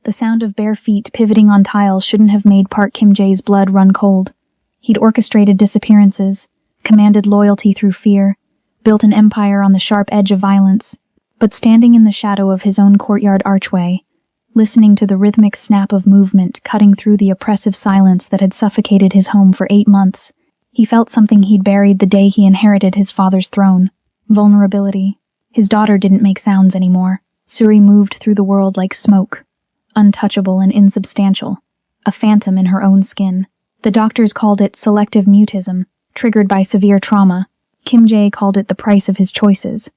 The sound of bare feet pivoting on tiles shouldn't have made Park Kim-jae's blood run cold. He'd orchestrated disappearances, commanded loyalty through fear, built an empire on the sharp edge of violence. But standing in the shadow of his own courtyard archway, listening to the rhythmic snap of movement cutting through the oppressive silence that had suffocated his home for 8 months, he felt something he'd buried the day he inherited his father's throne. Vulnerability. His daughter didn't make sounds anymore. Suri moved through the world like smoke, untouchable and insubstantial, a phantom in her own skin. The doctors called it selective mutism, triggered by severe trauma. Kim-jae called it the price of his choices.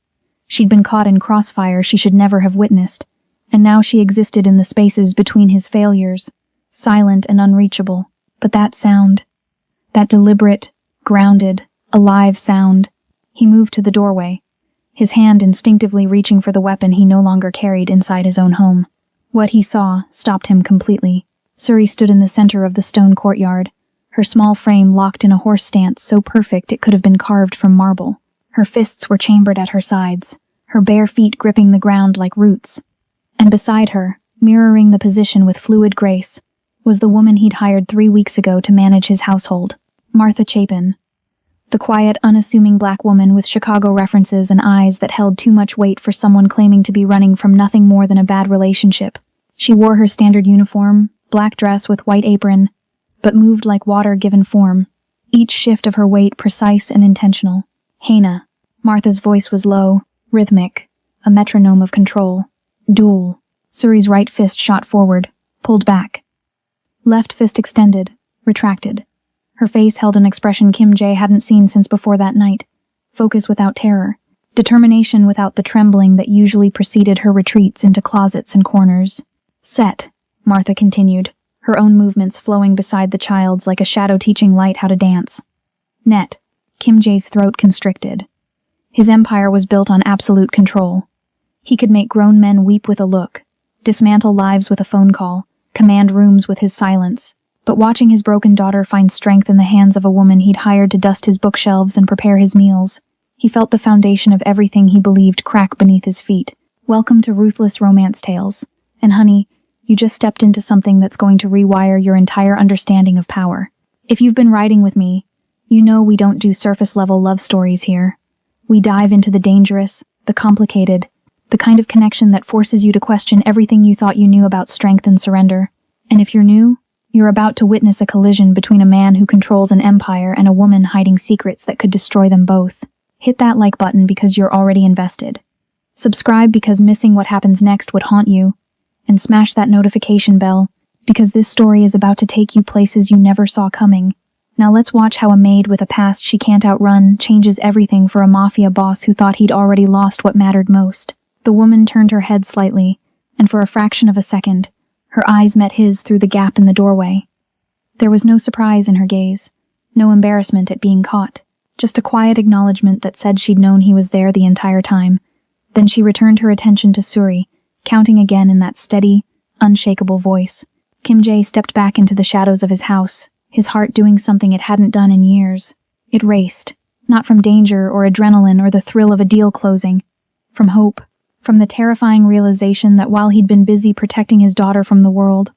She'd been caught in crossfire she should never have witnessed, and now she existed in the spaces between his failures, silent and unreachable. But that sound, that deliberate, grounded, alive sound. He moved to the doorway, his hand instinctively reaching for the weapon he no longer carried inside his own home. What he saw stopped him completely. Suri stood in the center of the stone courtyard, her small frame locked in a horse stance so perfect it could have been carved from marble. Her fists were chambered at her sides, her bare feet gripping the ground like roots. And beside her, mirroring the position with fluid grace, was the woman he'd hired 3 weeks ago to manage his household, Martha Chapin. The quiet, unassuming black woman with Chicago references and eyes that held too much weight for someone claiming to be running from nothing more than a bad relationship. She wore her standard uniform, black dress with white apron, but moved like water given form, each shift of her weight precise and intentional. Hannah. Martha's voice was low, rhythmic, a metronome of control. Duel. Suri's right fist shot forward, pulled back. Left fist extended, retracted. Her face held an expression Kim-jae hadn't seen since before that night. Focus without terror. Determination without the trembling that usually preceded her retreats into closets and corners. Set, Martha continued, her own movements flowing beside the child's like a shadow teaching light how to dance. Net. Kim-jae's throat constricted. His empire was built on absolute control. He could make grown men weep with a look, dismantle lives with a phone call, command rooms with his silence. But watching his broken daughter find strength in the hands of a woman he'd hired to dust his bookshelves and prepare his meals, he felt the foundation of everything he believed crack beneath his feet. Welcome to Ruthless Romance Tales. And honey, you just stepped into something that's going to rewire your entire understanding of power. If you've been riding with me, you know we don't do surface-level love stories here. We dive into the dangerous, the complicated, the kind of connection that forces you to question everything you thought you knew about strength and surrender. And if you're new, you're about to witness a collision between a man who controls an empire and a woman hiding secrets that could destroy them both. Hit that like button because you're already invested. Subscribe because missing what happens next would haunt you. And smash that notification bell because this story is about to take you places you never saw coming. Now let's watch how a maid with a past she can't outrun changes everything for a mafia boss who thought he'd already lost what mattered most. The woman turned her head slightly, and for a fraction of a second, her eyes met his through the gap in the doorway. There was no surprise in her gaze, no embarrassment at being caught, just a quiet acknowledgement that said she'd known he was there the entire time. Then she returned her attention to Suri, counting again in that steady, unshakable voice. Kim-jae stepped back into the shadows of his house, his heart doing something it hadn't done in years. It raced, not from danger or adrenaline or the thrill of a deal closing, from hope, from the terrifying realization that while he'd been busy protecting his daughter from the world,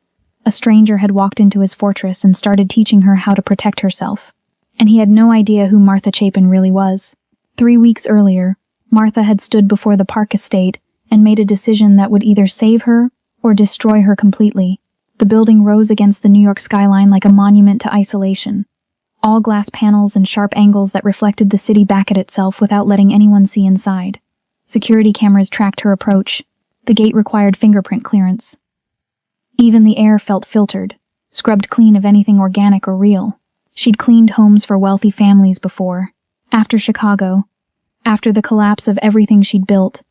a stranger had walked into his fortress and started teaching her how to protect herself. And he had no idea who Martha Chapin really was. 3 weeks earlier, Martha had stood before the Park estate and made a decision that would either save her or destroy her completely. The building rose against the New York skyline like a monument to isolation. All glass panels and sharp angles that reflected the city back at itself without letting anyone see inside. Security cameras tracked her approach. The gate required fingerprint clearance. Even the air felt filtered, scrubbed clean of anything organic or real. She'd cleaned homes for wealthy families before. After Chicago, after the collapse of everything she'd built,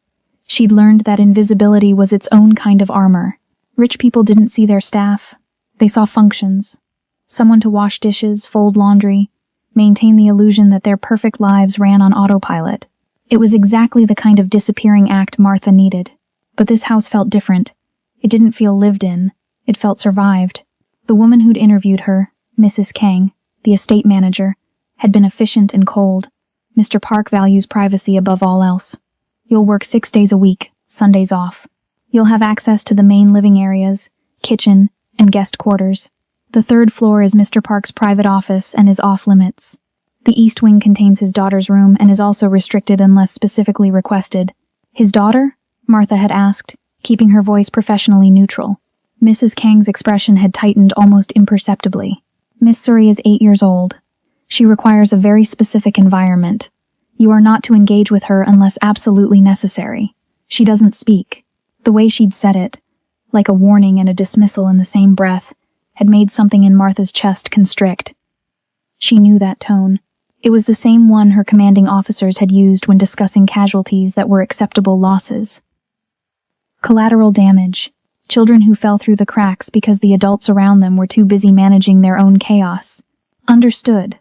she'd learned that invisibility was its own kind of armor. Rich people didn't see their staff. They saw functions. Someone to wash dishes, fold laundry, maintain the illusion that their perfect lives ran on autopilot. It was exactly the kind of disappearing act Martha needed. But this house felt different. It didn't feel lived in. It felt survived. The woman who'd interviewed her, Mrs. Kang, the estate manager, had been efficient and cold. Mr. Park values privacy above all else. You'll work 6 days a week, Sundays off. You'll have access to the main living areas, kitchen, and guest quarters. The third floor is Mr. Park's private office and is off-limits. The east wing contains his daughter's room and is also restricted unless specifically requested. His daughter? Martha had asked, keeping her voice professionally neutral. Mrs. Kang's expression had tightened almost imperceptibly. Miss Suri is 8 years old. She requires a very specific environment. You are not to engage with her unless absolutely necessary. She doesn't speak. The way she'd said it, like a warning and a dismissal in the same breath, had made something in Martha's chest constrict. She knew that tone. It was the same one her commanding officers had used when discussing casualties that were acceptable losses. Collateral damage. Children who fell through the cracks because the adults around them were too busy managing their own chaos. Understood,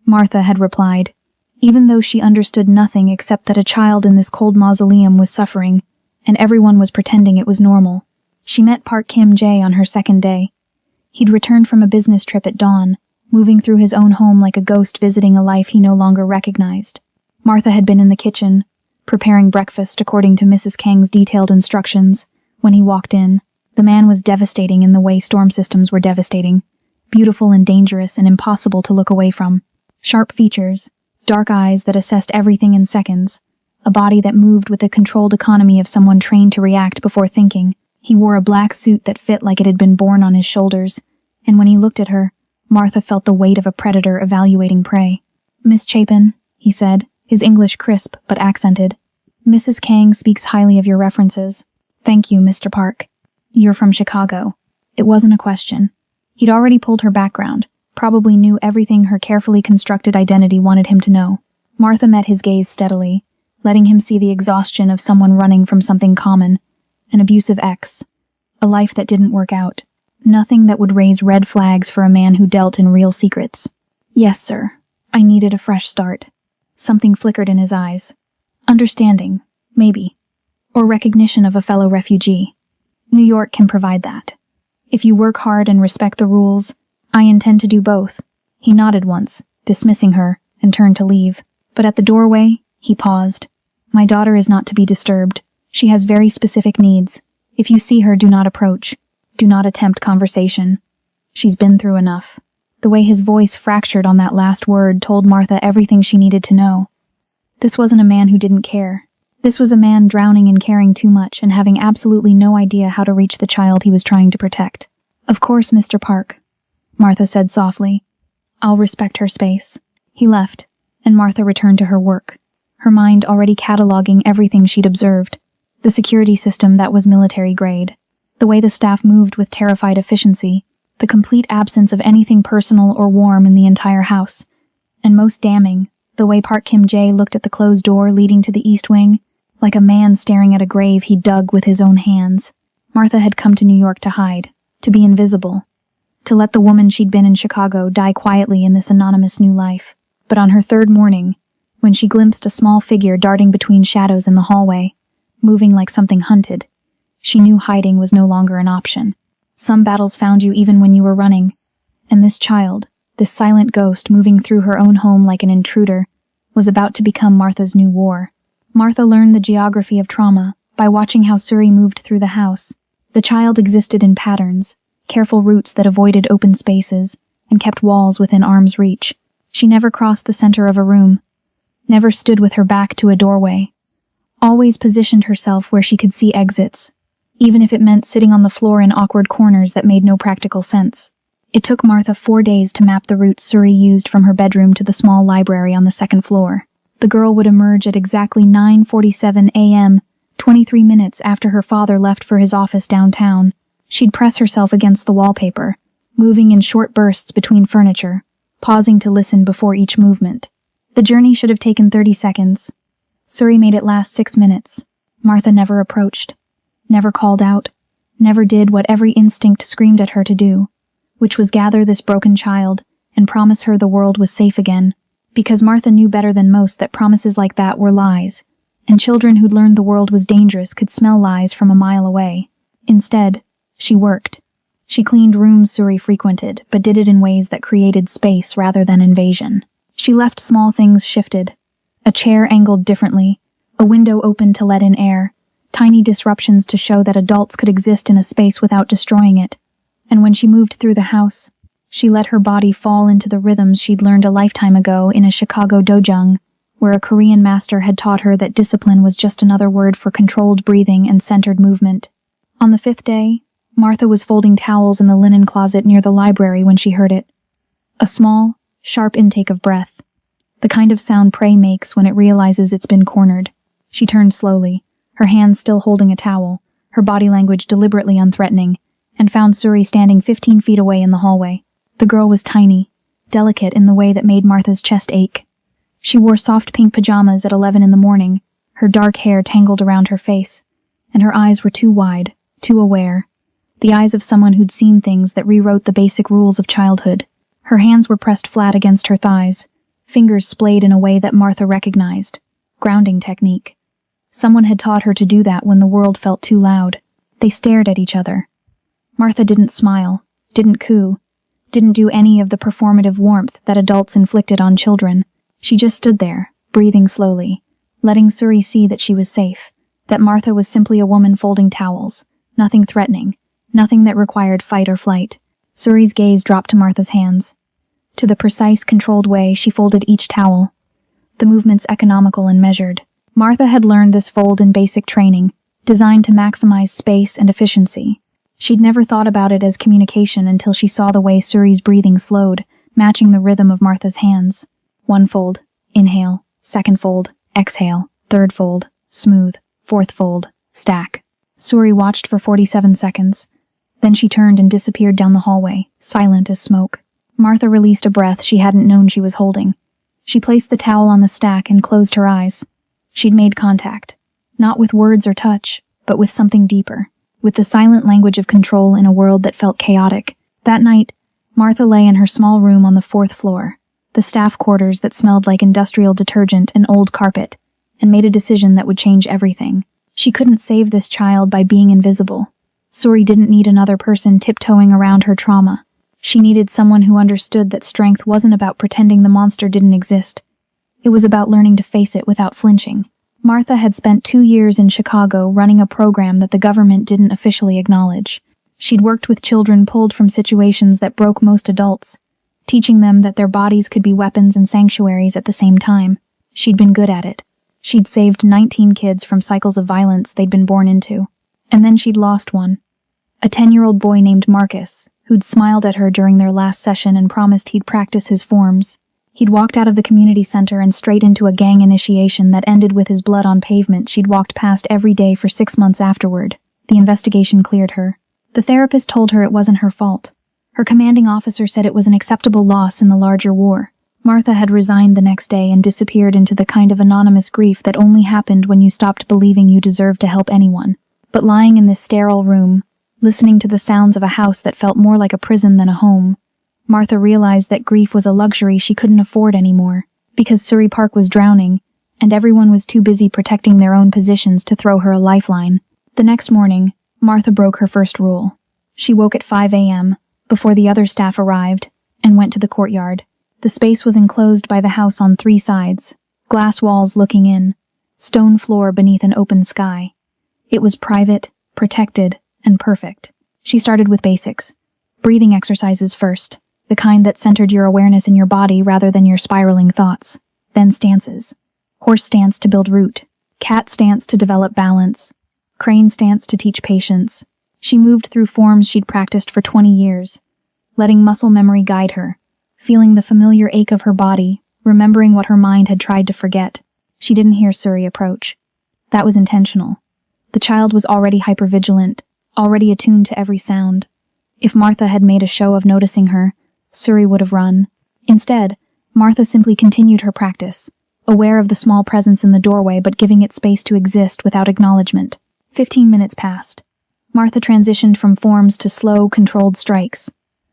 Martha had replied, even though she understood nothing except that a child in this cold mausoleum was suffering, and everyone was pretending it was normal. She met Park Kim-jae on her second day. He'd returned from a business trip at dawn, moving through his own home like a ghost visiting a life he no longer recognized. Martha had been in the kitchen, preparing breakfast according to Mrs. Kang's detailed instructions. When he walked in, the man was devastating in the way storm systems were devastating, beautiful and dangerous and impossible to look away from. Sharp features, dark eyes that assessed everything in seconds, a body that moved with the controlled economy of someone trained to react before thinking. He wore a black suit that fit like it had been borne on his shoulders, and when he looked at her, Martha felt the weight of a predator evaluating prey. "Miss Chapin," he said, his English crisp but accented. "Mrs. Kang speaks highly of your references. Thank you, Mr. Park. You're from Chicago." It wasn't a question. He'd already pulled her background, probably knew everything her carefully constructed identity wanted him to know. Martha met his gaze steadily, letting him see the exhaustion of someone running from something common, an abusive ex, a life that didn't work out, nothing that would raise red flags for a man who dealt in real secrets. "Yes, sir. I needed a fresh start." Something flickered in his eyes. Understanding, maybe. Or recognition of a fellow refugee. New York can provide that. If you work hard and respect the rules, I intend to do both. He nodded once, dismissing her, and turned to leave. But at the doorway, he paused. "My daughter is not to be disturbed. She has very specific needs. If you see her, do not approach. Do not attempt conversation. She's been through enough." The way his voice fractured on that last word told Martha everything she needed to know. This wasn't a man who didn't care. This was a man drowning in caring too much and having absolutely no idea how to reach the child he was trying to protect. "Of course, Mr. Park," Martha said softly. "I'll respect her space." He left, and Martha returned to her work, her mind already cataloging everything she'd observed. The security system that was military grade, the way the staff moved with terrified efficiency, the complete absence of anything personal or warm in the entire house, and most damning, the way Park Kim-jae looked at the closed door leading to the east wing, like a man staring at a grave he dug with his own hands. Martha had come to New York to hide, to be invisible, to let the woman she'd been in Chicago die quietly in this anonymous new life. But on her third morning, when she glimpsed a small figure darting between shadows in the hallway, moving like something hunted, she knew hiding was no longer an option. Some battles found you even when you were running, and this child, this silent ghost moving through her own home like an intruder, was about to become Martha's new war. Martha learned the geography of trauma by watching how Suri moved through the house. The child existed in patterns, careful routes that avoided open spaces and kept walls within arm's reach. She never crossed the center of a room, never stood with her back to a doorway, always positioned herself where she could see exits, even if it meant sitting on the floor in awkward corners that made no practical sense. It took Martha 4 days to map the routes Suri used from her bedroom to the small library on the second floor. The girl would emerge at exactly 9:47 a.m., 23 minutes after her father left for his office downtown. She'd press herself against the wallpaper, moving in short bursts between furniture, pausing to listen before each movement. The journey should have taken 30 seconds. Suri made it last 6 minutes. Martha never approached, never called out, never did what every instinct screamed at her to do, which was gather this broken child and promise her the world was safe again, because Martha knew better than most that promises like that were lies, and children who'd learned the world was dangerous could smell lies from a mile away. Instead, she worked. She cleaned rooms Suri frequented, but did it in ways that created space rather than invasion. She left small things shifted, a chair angled differently, a window open to let in air, tiny disruptions to show that adults could exist in a space without destroying it. And when she moved through the house, she let her body fall into the rhythms she'd learned a lifetime ago in a Chicago dojang, where a Korean master had taught her that discipline was just another word for controlled breathing and centered movement. On the 5th day, Martha was folding towels in the linen closet near the library when she heard it. A small, sharp intake of breath, the kind of sound prey makes when it realizes it's been cornered. She turned slowly, her hands still holding a towel, her body language deliberately unthreatening, and found Suri standing 15 feet away in the hallway. The girl was tiny, delicate in the way that made Martha's chest ache. She wore soft pink pajamas at 11 in the morning, her dark hair tangled around her face, and her eyes were too wide, too aware. The eyes of someone who'd seen things that rewrote the basic rules of childhood. Her hands were pressed flat against her thighs, fingers splayed in a way that Martha recognized. Grounding technique. Someone had taught her to do that when the world felt too loud. They stared at each other. Martha didn't smile, didn't coo, didn't do any of the performative warmth that adults inflicted on children. She just stood there, breathing slowly, letting Suri see that she was safe, that Martha was simply a woman folding towels, nothing threatening, nothing that required fight or flight. Suri's gaze dropped to Martha's hands. To the precise, controlled way she folded each towel, the movements economical and measured. Martha had learned this fold in basic training, designed to maximize space and efficiency. She'd never thought about it as communication until she saw the way Suri's breathing slowed, matching the rhythm of Martha's hands. 1 fold, inhale, 2nd fold, exhale, 3rd fold, smooth, 4th fold, stack. Suri watched for 47 seconds. Then she turned and disappeared down the hallway, silent as smoke. Martha released a breath she hadn't known she was holding. She placed the towel on the stack and closed her eyes. She'd made contact, not with words or touch, but with something deeper, with the silent language of control in a world that felt chaotic. That night, Martha lay in her small room on the 4th floor, the staff quarters that smelled like industrial detergent and old carpet, and made a decision that would change everything. She couldn't save this child by being invisible. Suri didn't need another person tiptoeing around her trauma. She needed someone who understood that strength wasn't about pretending the monster didn't exist. It was about learning to face it without flinching. Martha had spent 2 years in Chicago running a program that the government didn't officially acknowledge. She'd worked with children pulled from situations that broke most adults, teaching them that their bodies could be weapons and sanctuaries at the same time. She'd been good at it. She'd saved 19 kids from cycles of violence they'd been born into. And then she'd lost one. A 10-year-old boy named Marcus, who'd smiled at her during their last session and promised he'd practice his forms. He'd walked out of the community center and straight into a gang initiation that ended with his blood on pavement she'd walked past every day for 6 months afterward. The investigation cleared her. The therapist told her it wasn't her fault. Her commanding officer said it was an acceptable loss in the larger war. Martha had resigned the next day and disappeared into the kind of anonymous grief that only happened when you stopped believing you deserved to help anyone. But lying in this sterile room, listening to the sounds of a house that felt more like a prison than a home, Martha realized that grief was a luxury she couldn't afford anymore, because Surrey Park was drowning, and everyone was too busy protecting their own positions to throw her a lifeline. The next morning, Martha broke her first rule. She woke at 5 a.m., before the other staff arrived, and went to the courtyard. The space was enclosed by the house on 3 sides, glass walls looking in, stone floor beneath an open sky. It was private, protected, and perfect. She started with basics. Breathing exercises first, the kind that centered your awareness in your body rather than your spiraling thoughts. Then stances. Horse stance to build root, cat stance to develop balance, crane stance to teach patience. She moved through forms she'd practiced for 20 years, letting muscle memory guide her, feeling the familiar ache of her body, remembering what her mind had tried to forget. She didn't hear Suri approach. That was intentional. The child was already hypervigilant, already attuned to every sound. If Martha had made a show of noticing her, Suri would have run. Instead, Martha simply continued her practice, aware of the small presence in the doorway but giving it space to exist without acknowledgement. 15 minutes passed. Martha transitioned from forms to slow, controlled strikes.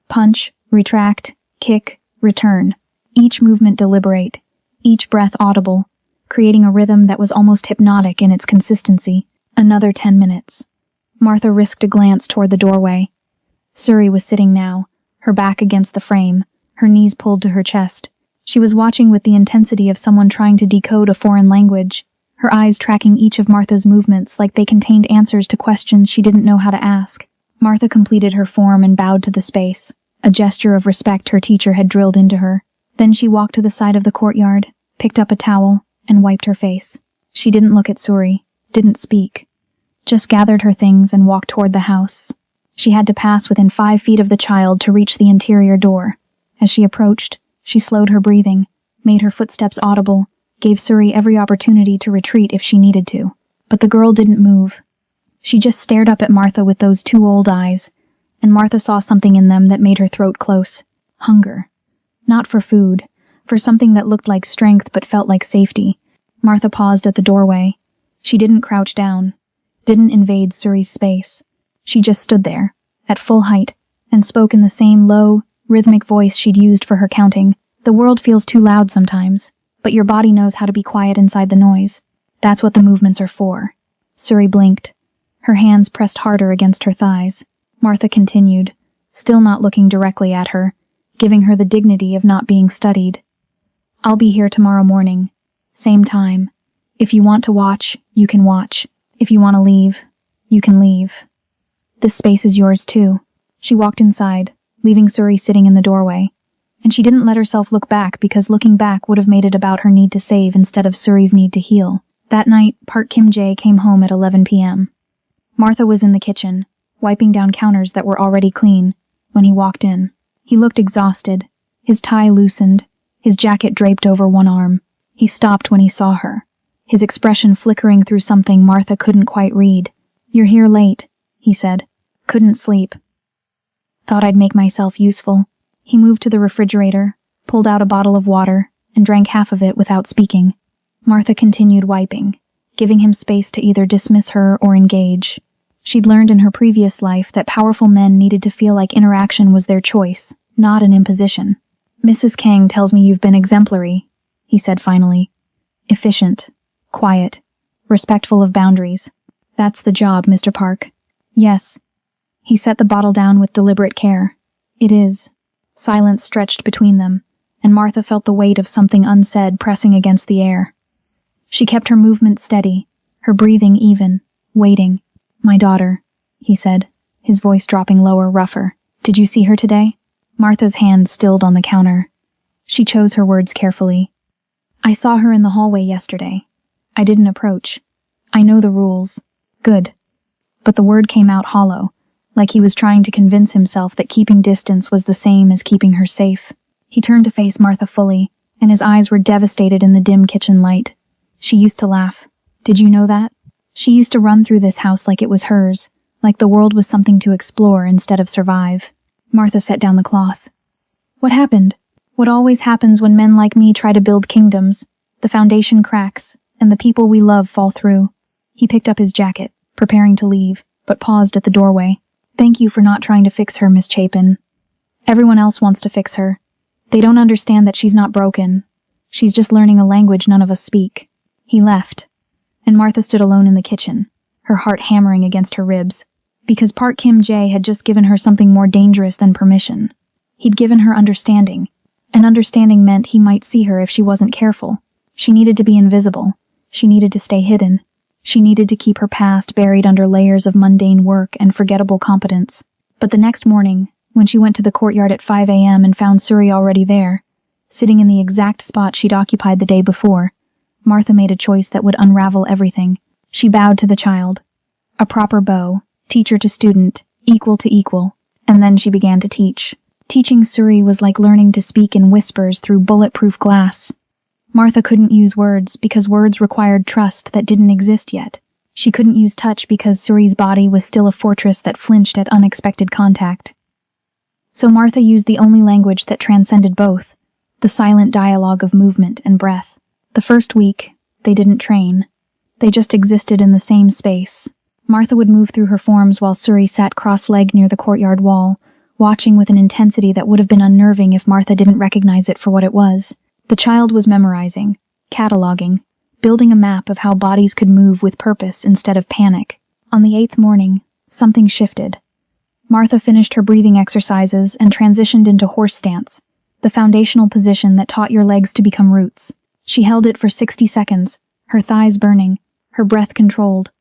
Punch, retract, kick, return. Each movement deliberate, each breath audible, creating a rhythm that was almost hypnotic in its consistency. Another 10 minutes. Martha risked a glance toward the doorway. Suri was sitting now, her back against the frame, her knees pulled to her chest. She was watching with the intensity of someone trying to decode a foreign language, her eyes tracking each of Martha's movements like they contained answers to questions she didn't know how to ask. Martha completed her form and bowed to the space, a gesture of respect her teacher had drilled into her. Then she walked to the side of the courtyard, picked up a towel, and wiped her face. She didn't look at Suri, didn't speak, just gathered her things and walked toward the house. She had to pass within 5 feet of the child to reach the interior door. As she approached, she slowed her breathing, made her footsteps audible, gave Suri every opportunity to retreat if she needed to. But the girl didn't move. She just stared up at Martha with those 2 old eyes, and Martha saw something in them that made her throat close. Hunger. Not for food, for something that looked like strength but felt like safety. Martha paused at the doorway. She didn't crouch down, didn't invade Suri's space. She just stood there, at full height, and spoke in the same low, rhythmic voice she'd used for her counting. The world feels too loud sometimes, but your body knows how to be quiet inside the noise. That's what the movements are for. Suri blinked. Her hands pressed harder against her thighs. Martha continued, still not looking directly at her, giving her the dignity of not being studied. I'll be here tomorrow morning. Same time. If you want to watch, you can watch. If you want to leave, you can leave. This space is yours too. She walked inside, leaving Suri sitting in the doorway. And she didn't let herself look back because looking back would have made it about her need to save instead of Suri's need to heal. That night, Park Kim-jae came home at 11 p.m. Martha was in the kitchen, wiping down counters that were already clean, when he walked in. He looked exhausted, his tie loosened, his jacket draped over one arm. He stopped when he saw her, his expression flickering through something Martha couldn't quite read. "You're here late," he said. "Couldn't sleep. Thought I'd make myself useful." He moved to the refrigerator, pulled out a bottle of water, and drank half of it without speaking. Martha continued wiping, giving him space to either dismiss her or engage. She'd learned in her previous life that powerful men needed to feel like interaction was their choice, not an imposition. "Mrs. Kang tells me you've been exemplary," he said finally. "Efficient, quiet, respectful of boundaries. That's the job, Mr. Park." "Yes." He set the bottle down with deliberate care. "It is." Silence stretched between them, and Martha felt the weight of something unsaid pressing against the air. She kept her movement steady, her breathing even, waiting. "My daughter," he said, his voice dropping lower, rougher. "Did you see her today?" Martha's hand stilled on the counter. She chose her words carefully. "I saw her in the hallway yesterday. I didn't approach. I know the rules." "Good." But the word came out hollow, like he was trying to convince himself that keeping distance was the same as keeping her safe. He turned to face Martha fully, and his eyes were devastated in the dim kitchen light. "She used to laugh. Did you know that? She used to run through this house like it was hers, like the world was something to explore instead of survive." Martha set down the cloth. "What happened? What always happens when men like me try to build kingdoms. The foundation cracks, and the people we love fall through." He picked up his jacket, preparing to leave, but paused at the doorway. "Thank you for not trying to fix her, Miss Chapin. Everyone else wants to fix her. They don't understand that she's not broken. She's just learning a language none of us speak." He left, and Martha stood alone in the kitchen, her heart hammering against her ribs, because Park Kim-jae had just given her something more dangerous than permission. He'd given her understanding, and understanding meant he might see her if she wasn't careful. She needed to be invisible. She needed to stay hidden. She needed to keep her past buried under layers of mundane work and forgettable competence. But the next morning, when she went to the courtyard at 5 a.m. and found Suri already there, sitting in the exact spot she'd occupied the day before, Martha made a choice that would unravel everything. She bowed to the child. A proper bow, teacher to student, equal to equal, and then she began to teach. Teaching Suri was like learning to speak in whispers through bulletproof glass. Martha couldn't use words because words required trust that didn't exist yet. She couldn't use touch because Suri's body was still a fortress that flinched at unexpected contact. So Martha used the only language that transcended both, the silent dialogue of movement and breath. The first week, they didn't train. They just existed in the same space. Martha would move through her forms while Suri sat cross-legged near the courtyard wall, watching with an intensity that would have been unnerving if Martha didn't recognize it for what it was. The child was memorizing, cataloging, building a map of how bodies could move with purpose instead of panic. On the 8th morning, something shifted. Martha finished her breathing exercises and transitioned into horse stance, the foundational position that taught your legs to become roots. She held it for 60 seconds, her thighs burning, her breath controlled.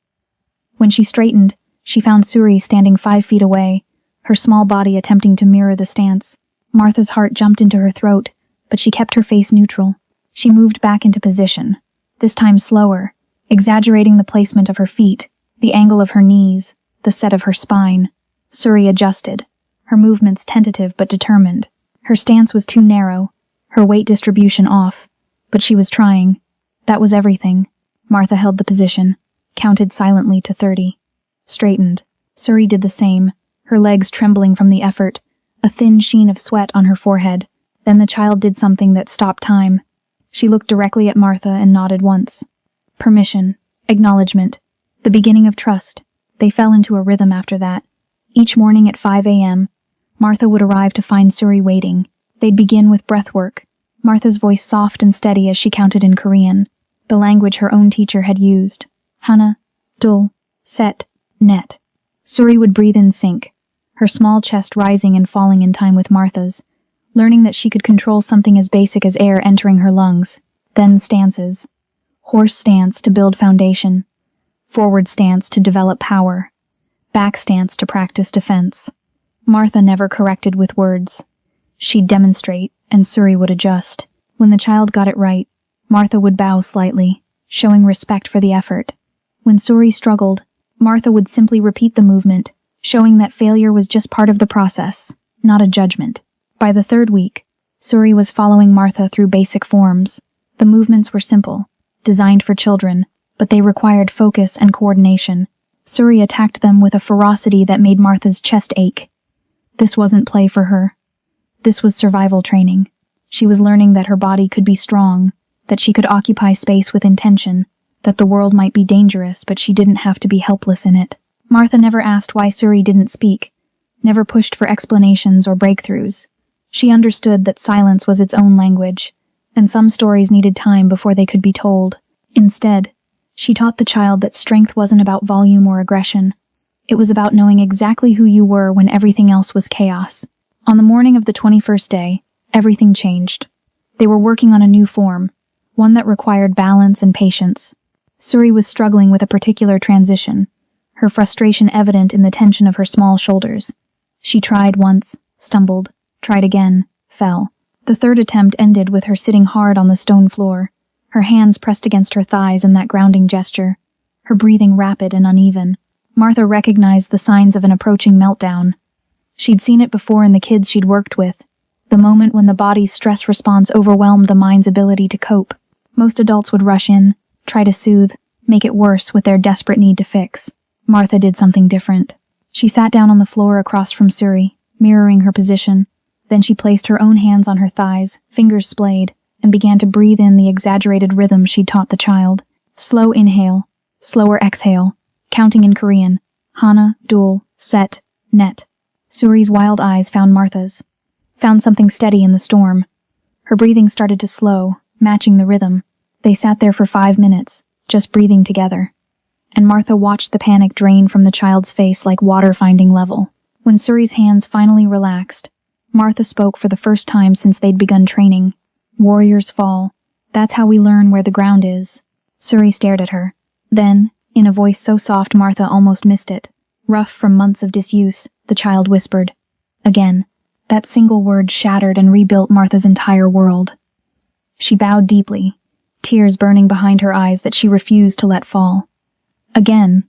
When she straightened, She found Suri standing 5 feet away, her small body attempting to mirror the stance. Martha's heart jumped into her throat, but she kept her face neutral. She moved back into position, this time slower, exaggerating the placement of her feet, the angle of her knees, the set of her spine. Suri adjusted, her movements tentative but determined. Her stance was too narrow, her weight distribution off, but she was trying. That was everything. Martha held the position, counted silently to 30. Straightened. Suri did the same, her legs trembling from the effort, a thin sheen of sweat on her forehead. Then the child did something that stopped time. She looked directly at Martha and nodded once. Permission, acknowledgement, the beginning of trust. They fell into a rhythm after that. Each morning at 5 a.m., Martha would arrive to find Suri waiting. They'd begin with breathwork, Martha's voice soft and steady as she counted in Korean, the language her own teacher had used. Hana, dul, set, net. Suri would breathe in sync, her small chest rising and falling in time with Martha's, learning that she could control something as basic as air entering her lungs. Then stances. Horse stance to build foundation. Forward stance to develop power. Back stance to practice defense. Martha never corrected with words. She'd demonstrate, and Suri would adjust. When the child got it right, Martha would bow slightly, showing respect for the effort. When Suri struggled, Martha would simply repeat the movement, showing that failure was just part of the process, not a judgment. By the 3rd week, Suri was following Martha through basic forms. The movements were simple, designed for children, but they required focus and coordination. Suri attacked them with a ferocity that made Martha's chest ache. This wasn't play for her. This was survival training. She was learning that her body could be strong, that she could occupy space with intention, that the world might be dangerous, but she didn't have to be helpless in it. Martha never asked why Suri didn't speak, never pushed for explanations or breakthroughs. She understood that silence was its own language, and some stories needed time before they could be told. Instead, she taught the child that strength wasn't about volume or aggression. It was about knowing exactly who you were when everything else was chaos. On the morning of the 21st day, everything changed. They were working on a new form, one that required balance and patience. Suri was struggling with a particular transition, her frustration evident in the tension of her small shoulders. She tried once, stumbled, tried again, fell. The 3rd attempt ended with her sitting hard on the stone floor, her hands pressed against her thighs in that grounding gesture, her breathing rapid and uneven. Martha recognized the signs of an approaching meltdown. She'd seen it before in the kids she'd worked with, the moment when the body's stress response overwhelmed the mind's ability to cope. Most adults would rush in, try to soothe, make it worse with their desperate need to fix. Martha did something different. She sat down on the floor across from Suri, mirroring her position. Then she placed her own hands on her thighs, fingers splayed, and began to breathe in the exaggerated rhythm she'd taught the child. Slow inhale, slower exhale, counting in Korean. Hana, dul, set, net. Suri's wild eyes found Martha's. Found something steady in the storm. Her breathing started to slow, matching the rhythm. They sat there for 5 minutes, just breathing together. And Martha watched the panic drain from the child's face like water finding level. When Suri's hands finally relaxed, Martha spoke for the first time since they'd begun training. Warriors fall. That's how we learn where the ground is. Suri stared at her. Then, in a voice so soft Martha almost missed it, rough from months of disuse, the child whispered. Again, that single word shattered and rebuilt Martha's entire world. She bowed deeply, tears burning behind her eyes that she refused to let fall. Again,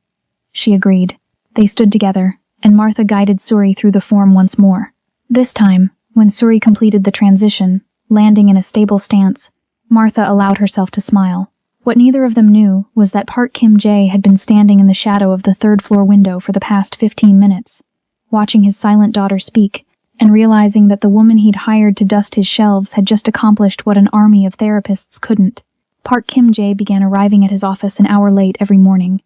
she agreed. They stood together, and Martha guided Suri through the form once more. This time, when Suri completed the transition, landing in a stable stance, Martha allowed herself to smile. What neither of them knew was that Park Kim-jae had been standing in the shadow of the 3rd floor window for the past 15 minutes, watching his silent daughter speak, and realizing that the woman he'd hired to dust his shelves had just accomplished what an army of therapists couldn't. Park Kim-jae began arriving at his office an hour late every morning,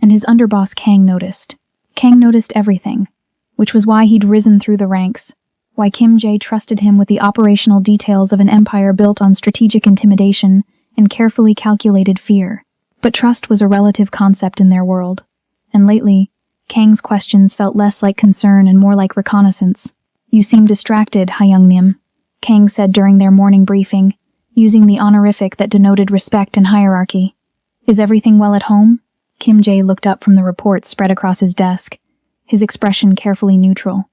and his underboss Kang noticed. Kang noticed everything, which was why he'd risen through the ranks, why Kim-jae trusted him with the operational details of an empire built on strategic intimidation and carefully calculated fear. But trust was a relative concept in their world, and lately, Kang's questions felt less like concern and more like reconnaissance. "You seem distracted, Hyung-nim," Kang said during their morning briefing, using the honorific that denoted respect and hierarchy. "Is everything well at home?" Kim Jae looked up from the report spread across his desk, his expression carefully neutral.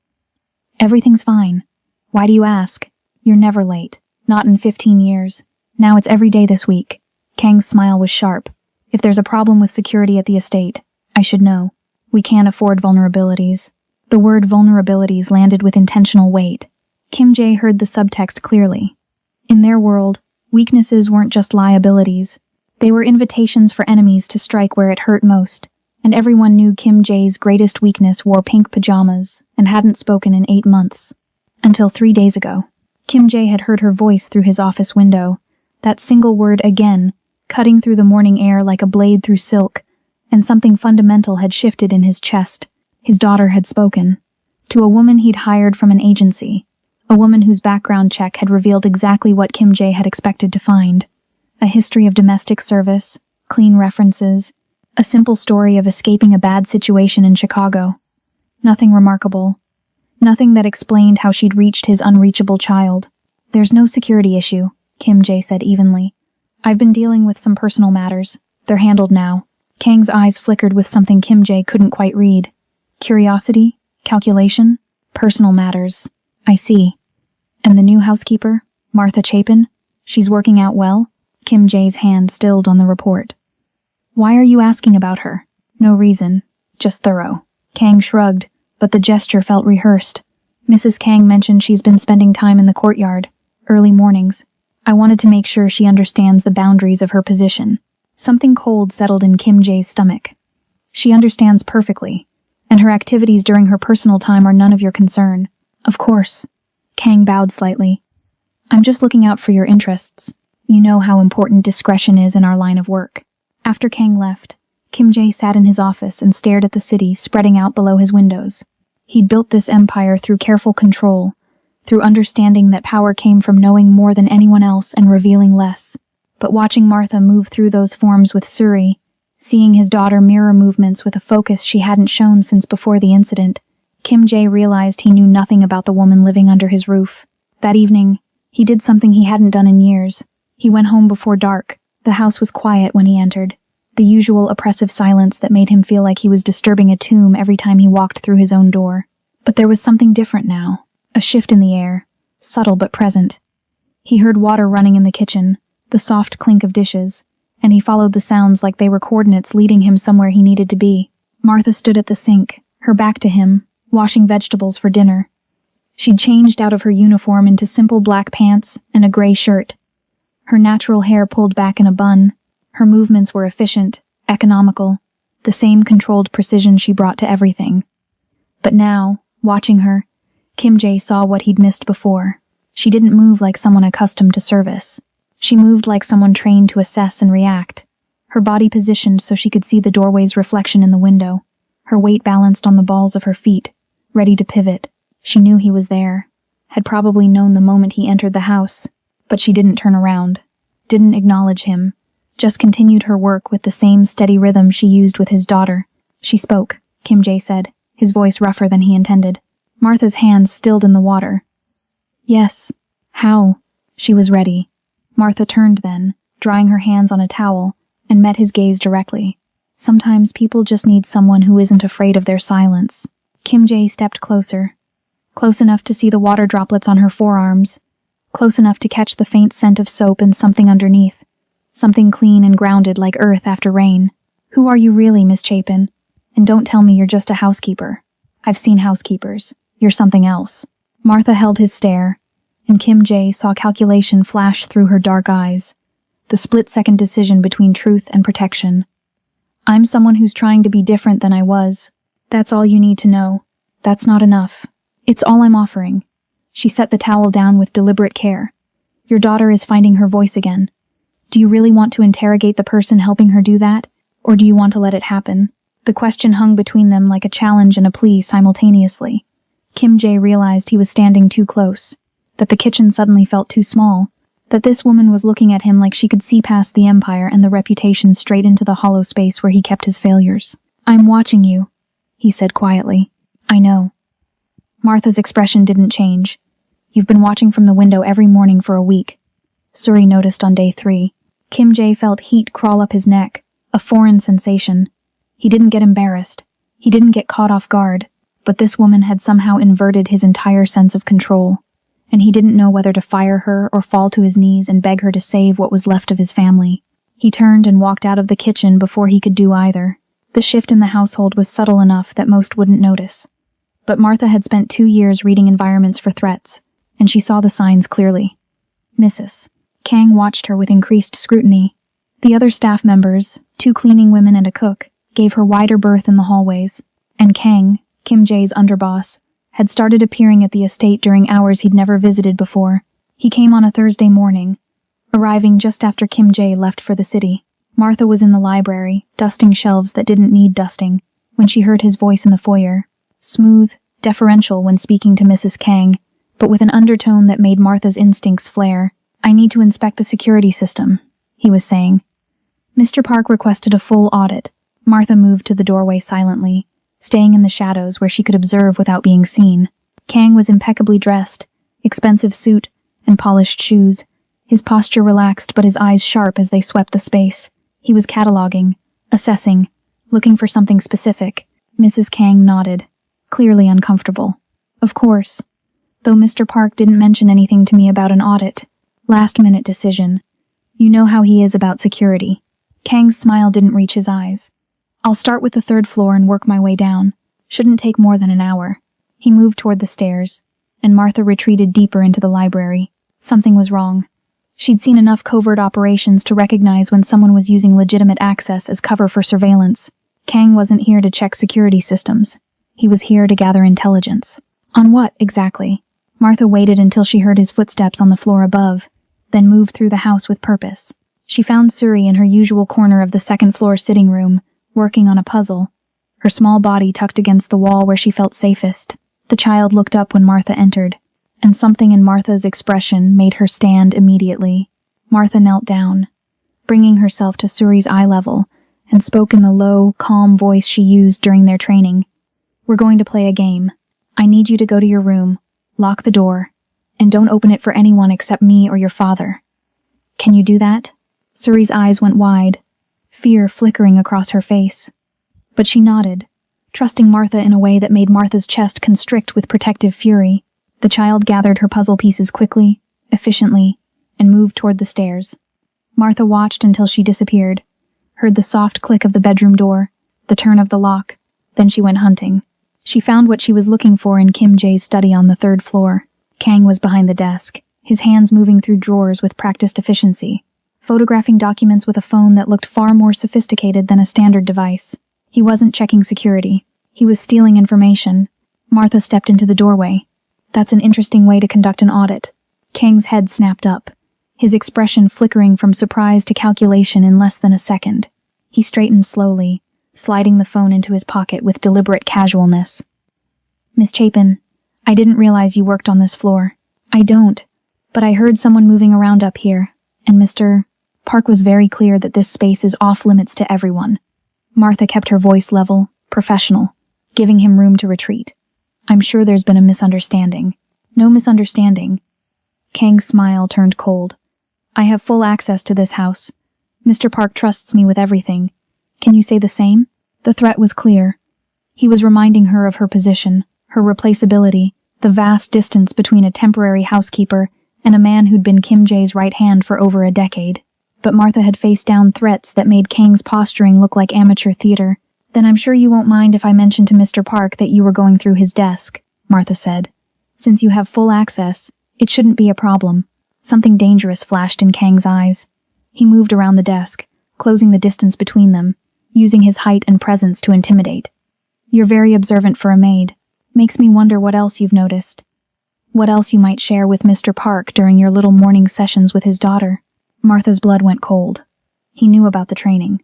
Everything's fine. Why do you ask? You're never late. Not in 15 years. Now it's every day this week. Kang's smile was sharp. If there's a problem with security at the estate, I should know. We can't afford vulnerabilities. The word vulnerabilities landed with intentional weight. Kim Jae heard the subtext clearly. In their world, weaknesses weren't just liabilities. They were invitations for enemies to strike where it hurt most, and everyone knew Kim Jae's greatest weakness wore pink pajamas and hadn't spoken in 8 months. Until 3 days ago. Kim Jae had heard her voice through his office window, that single word again, cutting through the morning air like a blade through silk, and something fundamental had shifted in his chest. His daughter had spoken. To a woman he'd hired from an agency. A woman whose background check had revealed exactly what Kim Jae had expected to find. A history of domestic service, clean references, a simple story of escaping a bad situation in Chicago. Nothing remarkable. Nothing that explained how she'd reached his unreachable child. There's no security issue, Kim Jae said evenly. I've been dealing with some personal matters. They're handled now. Kang's eyes flickered with something Kim Jae couldn't quite read. Curiosity? Calculation? Personal matters. I see. And the new housekeeper, Martha Chapin? She's working out well? Kim Jae's hand stilled on the report. Why are you asking about her? No reason. Just thorough. Kang shrugged, but the gesture felt rehearsed. Mrs. Kang mentioned she's been spending time in the courtyard, early mornings. I wanted to make sure she understands the boundaries of her position. Something cold settled in Kim Jae's stomach. She understands perfectly, and her activities during her personal time are none of your concern. Of course. Kang bowed slightly. I'm just looking out for your interests. You know how important discretion is in our line of work. After Kang left, Kim Jae sat in his office and stared at the city spreading out below his windows. He'd built this empire through careful control, through understanding that power came from knowing more than anyone else and revealing less. But watching Martha move through those forms with Suri, seeing his daughter mirror movements with a focus she hadn't shown since before the incident, Kim Jae realized he knew nothing about the woman living under his roof. That evening, he did something he hadn't done in years. He went home before dark. The house was quiet when he entered. The usual oppressive silence that made him feel like he was disturbing a tomb every time he walked through his own door. But there was something different now. A shift in the air, subtle but present. He heard water running in the kitchen, the soft clink of dishes, and he followed the sounds like they were coordinates leading him somewhere he needed to be. Martha stood at the sink, her back to him, washing vegetables for dinner. She'd changed out of her uniform into simple black pants and a gray shirt. Her natural hair pulled back in a bun. Her movements were efficient, economical, the same controlled precision she brought to everything. But now, watching her, Kim Jae saw what he'd missed before. She didn't move like someone accustomed to service. She moved like someone trained to assess and react. Her body positioned so she could see the doorway's reflection in the window. Her weight balanced on the balls of her feet, ready to pivot. She knew he was there, had probably known the moment he entered the house, but she didn't turn around, didn't acknowledge him, just continued her work with the same steady rhythm she used with his daughter. She spoke, Kim Jae said, his voice rougher than he intended. Martha's hands stilled in the water. Yes. How? She was ready. Martha turned then, drying her hands on a towel, and met his gaze directly. Sometimes people just need someone who isn't afraid of their silence. Kim Jae stepped closer. Close enough to see the water droplets on her forearms. Close enough to catch the faint scent of soap and something underneath. Something clean and grounded like earth after rain. Who are you really, Miss Chapin? And don't tell me you're just a housekeeper. I've seen housekeepers. You're something else. Martha held his stare, and Kim Jae saw calculation flash through her dark eyes. The split-second decision between truth and protection. I'm someone who's trying to be different than I was. That's all you need to know. That's not enough. It's all I'm offering. She set the towel down with deliberate care. Your daughter is finding her voice again. Do you really want to interrogate the person helping her do that, or do you want to let it happen? The question hung between them like a challenge and a plea simultaneously. Kim Jae realized he was standing too close, that the kitchen suddenly felt too small, that this woman was looking at him like she could see past the empire and the reputation straight into the hollow space where he kept his failures. I'm watching you, he said quietly. I know. Martha's expression didn't change. You've been watching from the window every morning for a week. Suri noticed on day 3. Kim Jae felt heat crawl up his neck, a foreign sensation. He didn't get embarrassed. He didn't get caught off guard, but this woman had somehow inverted his entire sense of control, and he didn't know whether to fire her or fall to his knees and beg her to save what was left of his family. He turned and walked out of the kitchen before he could do either. The shift in the household was subtle enough that most wouldn't notice. But Martha had spent 2 years reading environments for threats, and she saw the signs clearly. Mrs. Kang watched her with increased scrutiny. The other staff members, 2 cleaning women and a cook, gave her wider berth in the hallways, and Kang, Kim Jae's underboss, had started appearing at the estate during hours he'd never visited before. He came on a Thursday morning, arriving just after Kim Jae left for the city. Martha was in the library, dusting shelves that didn't need dusting, when she heard his voice in the foyer. Smooth, deferential when speaking to Mrs. Kang, but with an undertone that made Martha's instincts flare. "I need to inspect the security system," he was saying. Mr. Park requested a full audit. Martha moved to the doorway silently, staying in the shadows where she could observe without being seen. Kang was impeccably dressed, expensive suit, and polished shoes. His posture relaxed but his eyes sharp as they swept the space. He was cataloging, assessing, looking for something specific. Mrs. Kang nodded, clearly uncomfortable. "Of course. Though Mr. Park didn't mention anything to me about an audit. Last-minute decision. You know how he is about security." Kang's smile didn't reach his eyes. "I'll start with the 3rd floor and work my way down. Shouldn't take more than an hour." He moved toward the stairs, and Martha retreated deeper into the library. Something was wrong. She'd seen enough covert operations to recognize when someone was using legitimate access as cover for surveillance. Kang wasn't here to check security systems. He was here to gather intelligence. On what, exactly? Martha waited until she heard his footsteps on the floor above, then moved through the house with purpose. She found Suri in her usual corner of the 2nd floor sitting room, working on a puzzle, her small body tucked against the wall where she felt safest. The child looked up when Martha entered, and something in Martha's expression made her stand immediately. Martha knelt down, bringing herself to Suri's eye level, and spoke in the low, calm voice she used during their training. "We're going to play a game. I need you to go to your room, lock the door, and don't open it for anyone except me or your father. Can you do that?" Suri's eyes went wide, fear flickering across her face. But she nodded, trusting Martha in a way that made Martha's chest constrict with protective fury. The child gathered her puzzle pieces quickly, efficiently, and moved toward the stairs. Martha watched until she disappeared, heard the soft click of the bedroom door, the turn of the lock, then she went hunting. She found what she was looking for in Kim Jae's study on the 3rd floor. Kang was behind the desk, his hands moving through drawers with practiced efficiency, photographing documents with a phone that looked far more sophisticated than a standard device. He wasn't checking security. He was stealing information. Martha stepped into the doorway. "That's an interesting way to conduct an audit." Kang's head snapped up, his expression flickering from surprise to calculation in less than a second. He straightened slowly, sliding the phone into his pocket with deliberate casualness. "Miss Chapin, I didn't realize you worked on this floor." "I don't, but I heard someone moving around up here, and Mr. Park was very clear that this space is off limits to everyone." Martha kept her voice level, professional, giving him room to retreat. "I'm sure there's been a misunderstanding." "No misunderstanding." Kang's smile turned cold. "I have full access to this house. Mr. Park trusts me with everything. Can you say the same?" The threat was clear. He was reminding her of her position, her replaceability, the vast distance between a temporary housekeeper and a man who'd been Kim Jae's right hand for over a decade. But Martha had faced down threats that made Kang's posturing look like amateur theater. "Then I'm sure you won't mind if I mention to Mr. Park that you were going through his desk," Martha said. "Since you have full access, it shouldn't be a problem." Something dangerous flashed in Kang's eyes. He moved around the desk, closing the distance between them, using his height and presence to intimidate. "You're very observant for a maid. Makes me wonder what else you've noticed. What else you might share with Mr. Park during your little morning sessions with his daughter." Martha's blood went cold. He knew about the training,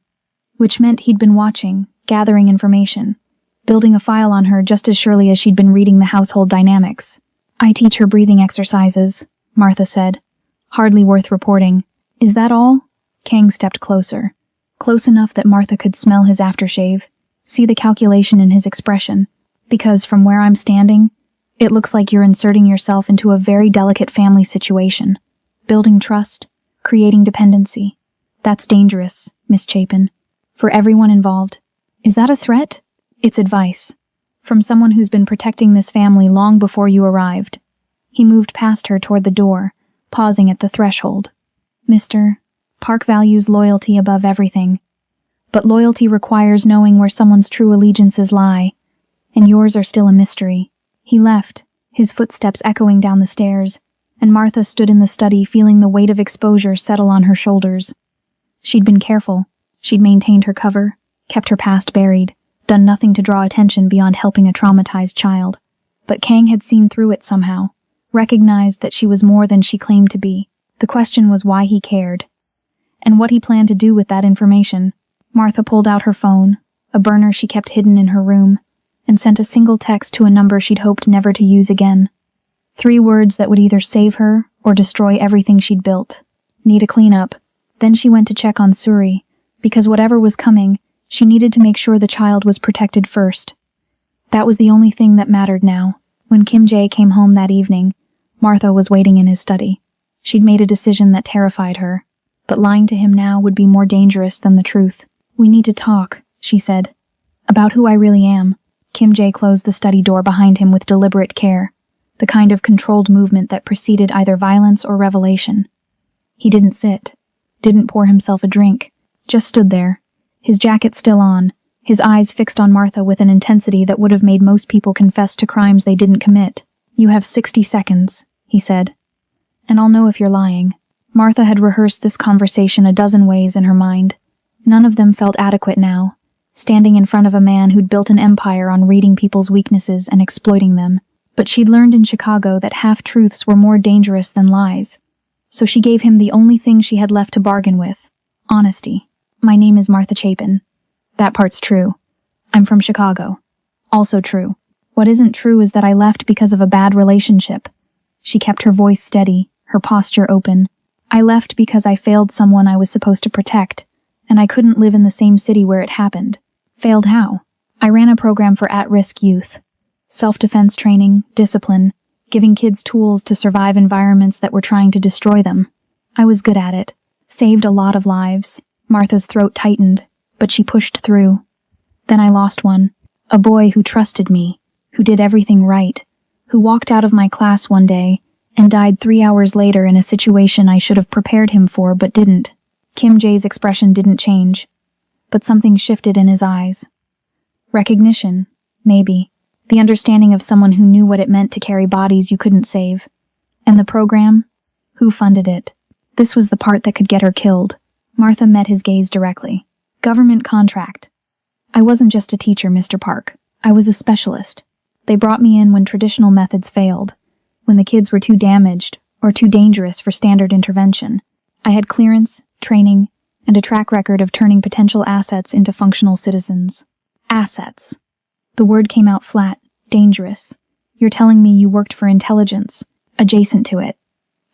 which meant he'd been watching, gathering information, building a file on her just as surely as she'd been reading the household dynamics. "I teach her breathing exercises," Martha said. "Hardly worth reporting." "Is that all?" Kang stepped closer, close enough that Martha could smell his aftershave, see the calculation in his expression. "Because from where I'm standing, it looks like you're inserting yourself into a very delicate family situation, building trust, creating dependency. That's dangerous, Miss Chapin, for everyone involved." Is that a threat? It's advice. From someone who's been protecting this family long before you arrived. He moved past her toward the door, pausing at the threshold. Mr. Park values loyalty above everything. But loyalty requires knowing where someone's true allegiances lie, and yours are still a mystery. He left, his footsteps echoing down the stairs, and Martha stood in the study feeling the weight of exposure settle on her shoulders. She'd been careful. She'd maintained her cover, kept her past buried, done nothing to draw attention beyond helping a traumatized child. But Kang had seen through it somehow, recognized that she was more than she claimed to be. The question was why he cared, and what he planned to do with that information. Martha pulled out her phone, a burner she kept hidden in her room, and sent a single text to a number she'd hoped never to use again. 3 words that would either save her or destroy everything she'd built. Need a cleanup. Then she went to check on Suri, because whatever was coming, she needed to make sure the child was protected first. That was the only thing that mattered now. When Kim Jae came home that evening, Martha was waiting in his study. She'd made a decision that terrified her, but lying to him now would be more dangerous than the truth. "We need to talk," she said. "About who I really am." Kim Jae closed the study door behind him with deliberate care, the kind of controlled movement that preceded either violence or revelation. He didn't sit, didn't pour himself a drink, just stood there, his jacket still on, his eyes fixed on Martha with an intensity that would have made most people confess to crimes they didn't commit. "You have 60 seconds, he said. "And I'll know if you're lying." Martha had rehearsed this conversation a dozen ways in her mind. None of them felt adequate now, standing in front of a man who'd built an empire on reading people's weaknesses and exploiting them. But she'd learned in Chicago that half-truths were more dangerous than lies. So she gave him the only thing she had left to bargain with: honesty. "My name is Martha Chapin. That part's true. I'm from Chicago. Also true. What isn't true is that I left because of a bad relationship." She kept her voice steady, her posture open. "I left because I failed someone I was supposed to protect, and I couldn't live in the same city where it happened." "Failed how?" "I ran a program for at-risk youth. Self-defense training, discipline, giving kids tools to survive environments that were trying to destroy them. I was good at it. Saved a lot of lives." Martha's throat tightened, but she pushed through. "Then I lost one. A boy who trusted me, who did everything right, who walked out of my class one day and died 3 hours later in a situation I should have prepared him for but didn't." Kim Jae's expression didn't change, but something shifted in his eyes. Recognition, maybe. The understanding of someone who knew what it meant to carry bodies you couldn't save. And the program? Who funded it? This was the part that could get her killed. Martha met his gaze directly. "Government contract. I wasn't just a teacher, Mr. Park. I was a specialist. They brought me in when traditional methods failed, when the kids were too damaged or too dangerous for standard intervention. I had clearance, training, and a track record of turning potential assets into functional citizens." Assets. The word came out flat. Dangerous. "You're telling me you worked for intelligence, adjacent to it."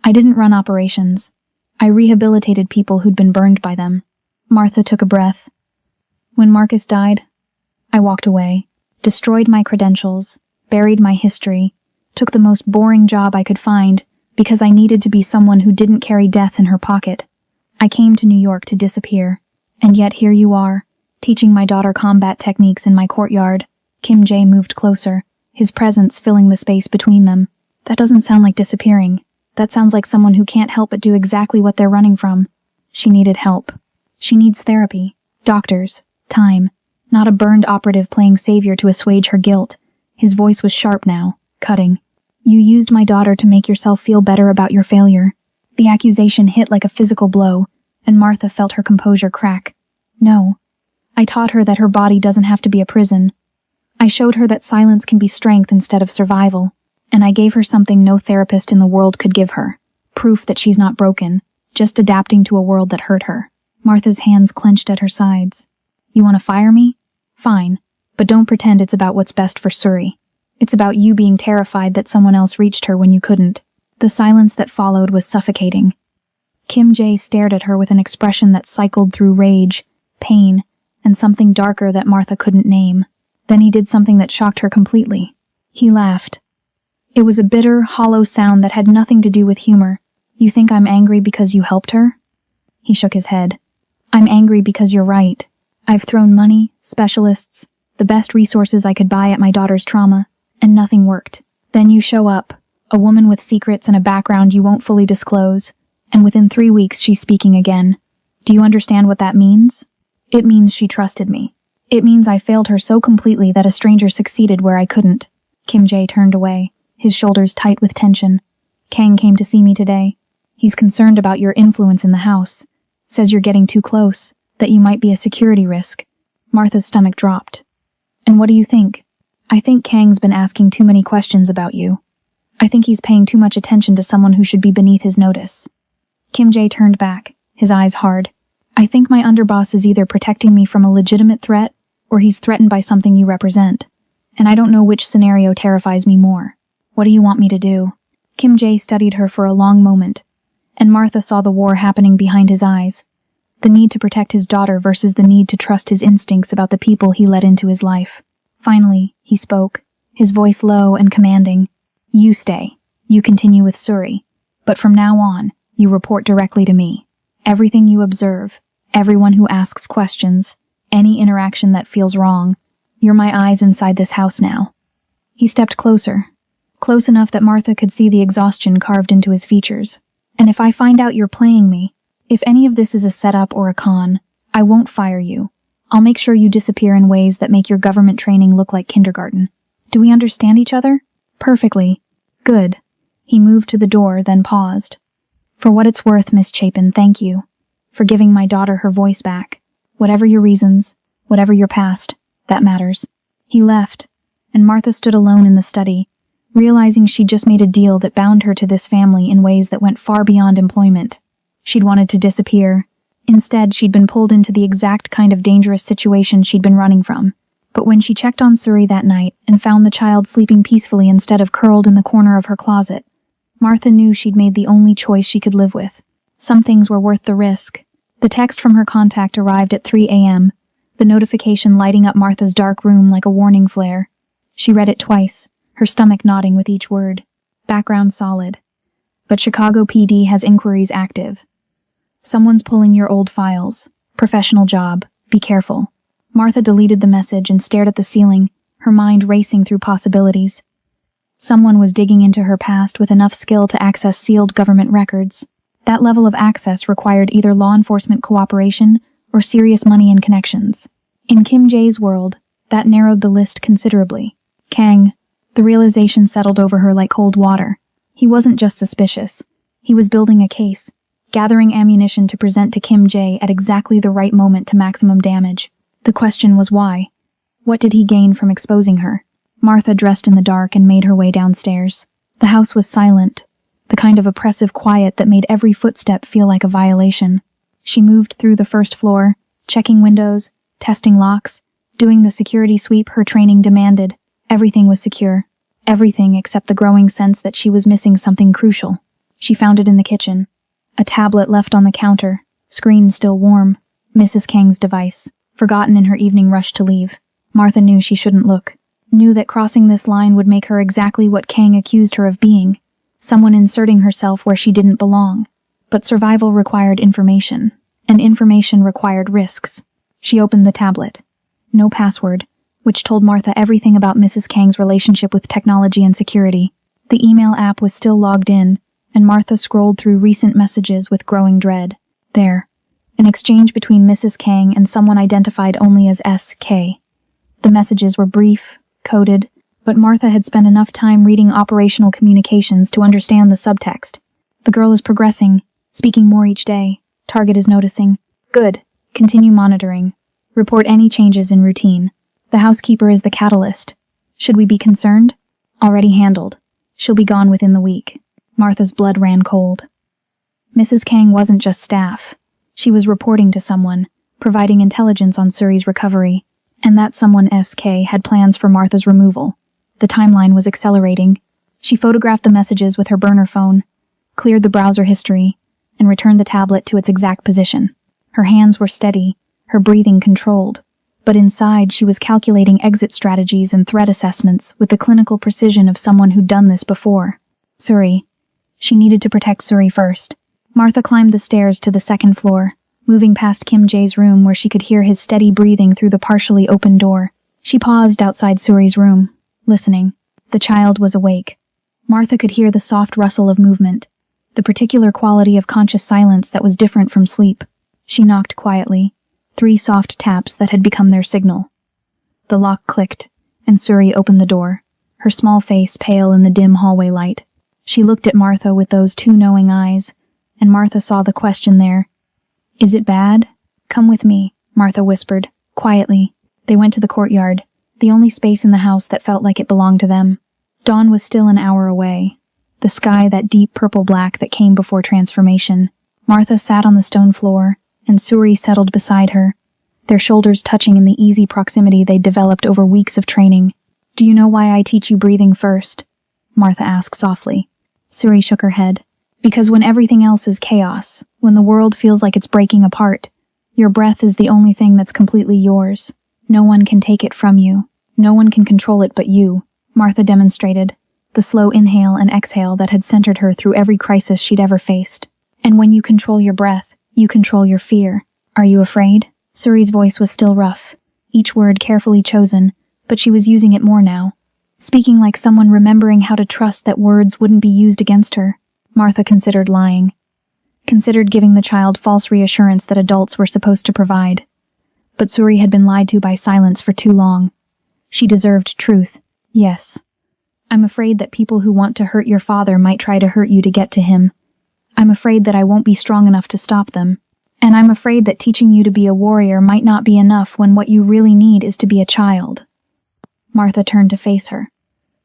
"I didn't run operations. I rehabilitated people who'd been burned by them." Martha took a breath. "When Marcus died, I walked away, destroyed my credentials, buried my history, took the most boring job I could find because I needed to be someone who didn't carry death in her pocket. I came to New York to disappear, and yet here you are, teaching my daughter combat techniques in my courtyard." Kim Jae moved closer, his presence filling the space between them. "That doesn't sound like disappearing. That sounds like someone who can't help but do exactly what they're running from." She needed help. She needs therapy, doctors, time, not a burned operative playing savior to assuage her guilt. His voice was sharp now, cutting. "You used my daughter to make yourself feel better about your failure." The accusation hit like a physical blow, and Martha felt her composure crack. "No. I taught her that her body doesn't have to be a prison. I showed her that silence can be strength instead of survival, and I gave her something no therapist in the world could give her. Proof that she's not broken, just adapting to a world that hurt her." Martha's hands clenched at her sides. "You want to fire me? Fine, but don't pretend it's about what's best for Suri. It's about you being terrified that someone else reached her when you couldn't." The silence that followed was suffocating. Kim Jae stared at her with an expression that cycled through rage, pain, and something darker that Martha couldn't name. Then he did something that shocked her completely. He laughed. It was a bitter, hollow sound that had nothing to do with humor. "You think I'm angry because you helped her?" He shook his head. "I'm angry because you're right. I've thrown money, specialists, the best resources I could buy at my daughter's trauma, and nothing worked. Then you show up, a woman with secrets and a background you won't fully disclose, and within 3 weeks she's speaking again. Do you understand what that means? It means she trusted me. It means I failed her so completely that a stranger succeeded where I couldn't. Kim Jae turned away, his shoulders tight with tension. Kang came to see me today. He's concerned about your influence in the house. Says you're getting too close, that you might be a security risk. Martha's stomach dropped. And what do you think? I think Kang's been asking too many questions about you. I think he's paying too much attention to someone who should be beneath his notice. Kim Jae turned back, his eyes hard. I think my underboss is either protecting me from a legitimate threat, or he's threatened by something you represent. And I don't know which scenario terrifies me more. What do you want me to do? Kim Jae studied her for a long moment, and Martha saw the war happening behind his eyes. The need to protect his daughter versus the need to trust his instincts about the people he let into his life. Finally, he spoke, his voice low and commanding. You stay. You continue with Suri. But from now on, you report directly to me. Everything you observe, everyone who asks questions, any interaction that feels wrong, you're my eyes inside this house now. He stepped closer, close enough that Martha could see the exhaustion carved into his features. And if I find out you're playing me, if any of this is a setup or a con, I won't fire you. I'll make sure you disappear in ways that make your government training look like kindergarten. Do we understand each other? Perfectly. Good. He moved to the door, then paused. For what it's worth, Miss Chapin, thank you. For giving my daughter her voice back. Whatever your reasons, whatever your past, that matters. He left, and Martha stood alone in the study, realizing she'd just made a deal that bound her to this family in ways that went far beyond employment. She'd wanted to disappear. Instead, she'd been pulled into the exact kind of dangerous situation she'd been running from. But when she checked on Suri that night and found the child sleeping peacefully instead of curled in the corner of her closet, Martha knew she'd made the only choice she could live with. Some things were worth the risk. The text from her contact arrived at 3 a.m., the notification lighting up Martha's dark room like a warning flare. She read it twice, her stomach nodding with each word. Background solid. But Chicago PD has inquiries active. Someone's pulling your old files. Professional job. Be careful. Martha deleted the message and stared at the ceiling, her mind racing through possibilities. Someone was digging into her past with enough skill to access sealed government records. That level of access required either law enforcement cooperation or serious money and connections. In Kim Jae's world, that narrowed the list considerably. Kang. The realization settled over her like cold water. He wasn't just suspicious. He was building a case, gathering ammunition to present to Kim Jae at exactly the right moment to maximum damage. The question was why? What did he gain from exposing her? Martha dressed in the dark and made her way downstairs. The house was silent, the kind of oppressive quiet that made every footstep feel like a violation. She moved through the first floor, checking windows, testing locks, doing the security sweep her training demanded. Everything was secure. Everything except the growing sense that she was missing something crucial. She found it in the kitchen. A tablet left on the counter, screen still warm. Mrs. Kang's device, forgotten in her evening rush to leave. Martha knew she shouldn't look. Knew that crossing this line would make her exactly what Kang accused her of being. Someone inserting herself where she didn't belong. But survival required information, and information required risks. She opened the tablet. No password, which told Martha everything about Mrs. Kang's relationship with technology and security. The email app was still logged in, and Martha scrolled through recent messages with growing dread. There. An exchange between Mrs. Kang and someone identified only as S.K. The messages were brief, coded, but Martha had spent enough time reading operational communications to understand the subtext. The girl is progressing, speaking more each day. Target is noticing. Good. Continue monitoring. Report any changes in routine. The housekeeper is the catalyst. Should we be concerned? Already handled. She'll be gone within the week. Martha's blood ran cold. Mrs. Kang wasn't just staff. She was reporting to someone, providing intelligence on Suri's recovery, and that someone, S.K., had plans for Martha's removal. The timeline was accelerating. She photographed the messages with her burner phone, cleared the browser history, and returned the tablet to its exact position. Her hands were steady, her breathing controlled, but inside she was calculating exit strategies and threat assessments with the clinical precision of someone who'd done this before. Suri. She needed to protect Suri first. Martha climbed the stairs to the second floor, moving past Kim Jae's room where she could hear his steady breathing through the partially open door. She paused outside Suri's room, listening. The child was awake. Martha could hear the soft rustle of movement, the particular quality of conscious silence that was different from sleep. She knocked quietly, 3 soft taps that had become their signal. The lock clicked, and Suri opened the door, her small face pale in the dim hallway light. She looked at Martha with those 2 knowing eyes, and Martha saw the question there. "Is it bad?" "Come with me," Martha whispered, quietly. They went to the courtyard, the only space in the house that felt like it belonged to them. Dawn was still an hour away, the sky that deep purple-black that came before transformation. Martha sat on the stone floor, and Suri settled beside her, their shoulders touching in the easy proximity they'd developed over weeks of training. "Do you know why I teach you breathing first?" Martha asked softly. Suri shook her head. "Because when everything else is chaos, when the world feels like it's breaking apart, your breath is the only thing that's completely yours. No one can take it from you. No one can control it but you," Martha demonstrated, the slow inhale and exhale that had centered her through every crisis she'd ever faced. "And when you control your breath, you control your fear. Are you afraid?" Suri's voice was still rough, each word carefully chosen, but she was using it more now, speaking like someone remembering how to trust that words wouldn't be used against her. Martha considered lying, considered giving the child false reassurance that adults were supposed to provide. But Suri had been lied to by silence for too long. She deserved truth. "Yes. I'm afraid that people who want to hurt your father might try to hurt you to get to him. I'm afraid that I won't be strong enough to stop them. And I'm afraid that teaching you to be a warrior might not be enough when what you really need is to be a child." Martha turned to face her.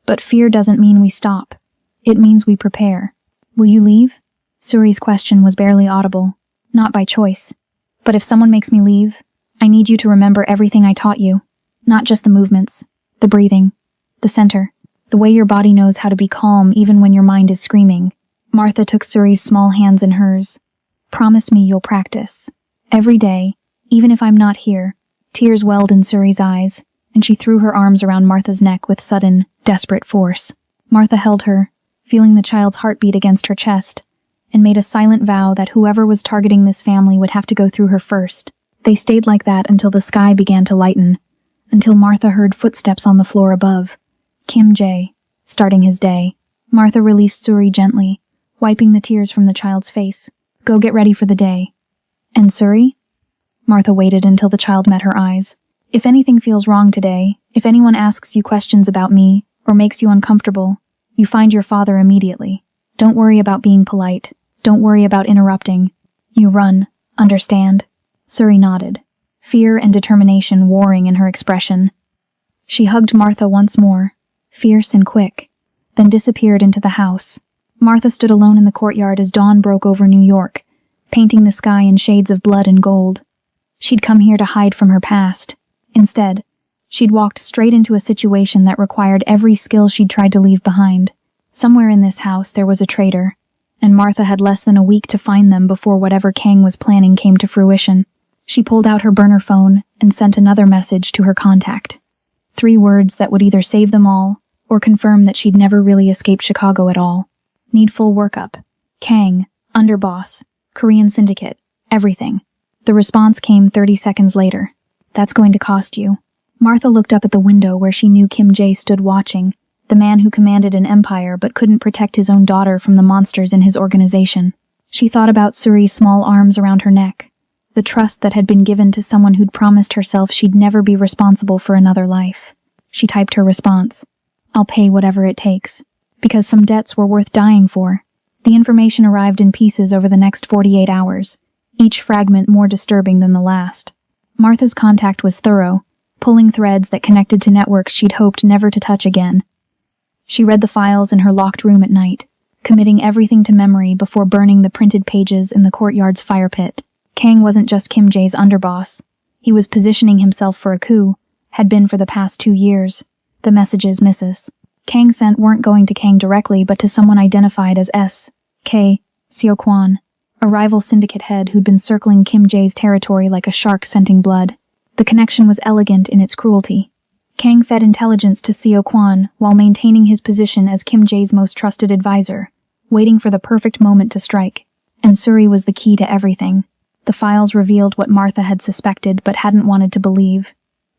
"But fear doesn't mean we stop. It means we prepare. Will you leave?" Suri's question was barely audible, not by choice. "But if someone makes me leave, I need you to remember everything I taught you. Not just the movements, the breathing, the center, the way your body knows how to be calm even when your mind is screaming." Martha took Suri's small hands in hers. "Promise me you'll practice. Every day, even if I'm not here." Tears welled in Suri's eyes, and she threw her arms around Martha's neck with sudden, desperate force. Martha held her, feeling the child's heartbeat against her chest, and made a silent vow that whoever was targeting this family would have to go through her first. They stayed like that until the sky began to lighten, until Martha heard footsteps on the floor above. Kim Jae, starting his day. Martha released Suri gently, wiping the tears from the child's face. "Go get ready for the day." "And Suri?" Martha waited until the child met her eyes. "If anything feels wrong today, if anyone asks you questions about me, or makes you uncomfortable, you find your father immediately. Don't worry about being polite. Don't worry about interrupting. You run, understand?" Suri nodded, fear and determination warring in her expression. She hugged Martha once more, fierce and quick, then disappeared into the house. Martha stood alone in the courtyard as dawn broke over New York, painting the sky in shades of blood and gold. She'd come here to hide from her past. Instead, she'd walked straight into a situation that required every skill she'd tried to leave behind. Somewhere in this house there was a traitor, and Martha had less than a week to find them before whatever Kang was planning came to fruition. She pulled out her burner phone and sent another message to her contact. 3 words that would either save them all or confirm that she'd never really escaped Chicago at all. Need full workup. Kang, underboss, Korean syndicate, everything. The response came 30 seconds later. "That's going to cost you." Martha looked up at the window where she knew Kim Jae stood watching, the man who commanded an empire but couldn't protect his own daughter from the monsters in his organization. She thought about Suri's small arms around her neck, the trust that had been given to someone who'd promised herself she'd never be responsible for another life. She typed her response. "I'll pay whatever it takes." Because some debts were worth dying for. The information arrived in pieces over the next 48 hours, each fragment more disturbing than the last. Martha's contact was thorough, pulling threads that connected to networks she'd hoped never to touch again. She read the files in her locked room at night, committing everything to memory before burning the printed pages in the courtyard's fire pit. Kang wasn't just Kim Jae's underboss. He was positioning himself for a coup, had been for the past 2 years. The messages Mrs. Kang sent weren't going to Kang directly, but to someone identified as S.K. Seokwan, a rival syndicate head who'd been circling Kim Jae's territory like a shark scenting blood. The connection was elegant in its cruelty. Kang fed intelligence to Seokwan while maintaining his position as Kim Jae's most trusted advisor, waiting for the perfect moment to strike. And Suri was the key to everything. The files revealed what Martha had suspected but hadn't wanted to believe.